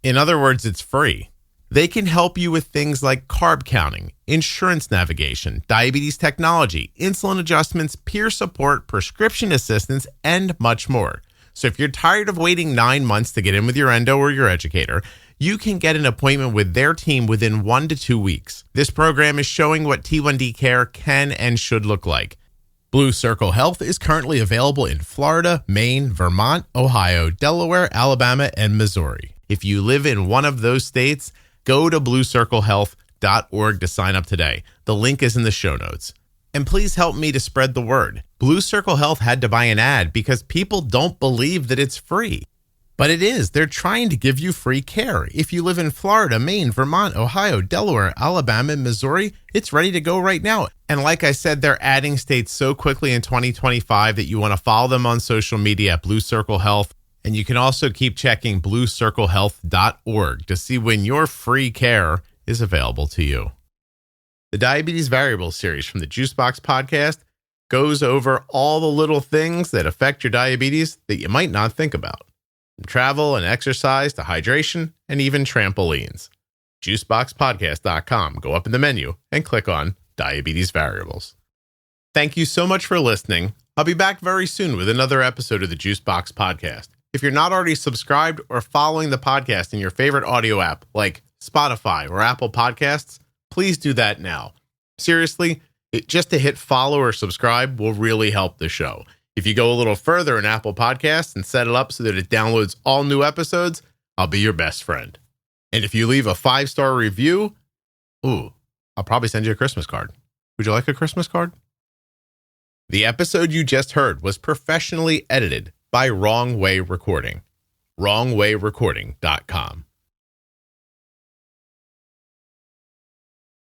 Speaker 1: In other words, it's free. They can help you with things like carb counting, insurance navigation, diabetes technology, insulin adjustments, peer support, prescription assistance, and much more. So if you're tired of waiting 9 months to get in with your endo or your educator, you can get an appointment with their team within 1 to 2 weeks. This program is showing what T1D care can and should look like. Blue Circle Health is currently available in Florida, Maine, Vermont, Ohio, Delaware, Alabama, and Missouri. If you live in one of those states, go to bluecirclehealth.org to sign up today. The link is in the show notes. And please help me to spread the word. Blue Circle Health had to buy an ad because people don't believe that it's free. But it is. They're trying to give you free care. If you live in Florida, Maine, Vermont, Ohio, Delaware, Alabama, and Missouri, it's ready to go right now. And like I said, they're adding states so quickly in 2025 that you want to follow them on social media at Blue Circle Health. And you can also keep checking bluecirclehealth.org to see when your free care is available to you. The Diabetes Variables series from the Juicebox Podcast goes over all the little things that affect your diabetes that you might not think about. From travel and exercise to hydration and even trampolines. Juiceboxpodcast.com. Go up in the menu and click on Diabetes Variables. Thank you so much for listening. I'll be back very soon with another episode of the Juicebox Podcast. If you're not already subscribed or following the podcast in your favorite audio app like Spotify or Apple Podcasts, please do that now. Seriously, just to hit follow or subscribe will really help the show. If you go a little further in Apple Podcasts and set it up so that it downloads all new episodes, I'll be your best friend. And if you leave a 5-star review, I'll probably send you a Christmas card. Would you like a Christmas card? The episode you just heard was professionally edited by Wrong Way Recording. WrongWayRecording.com.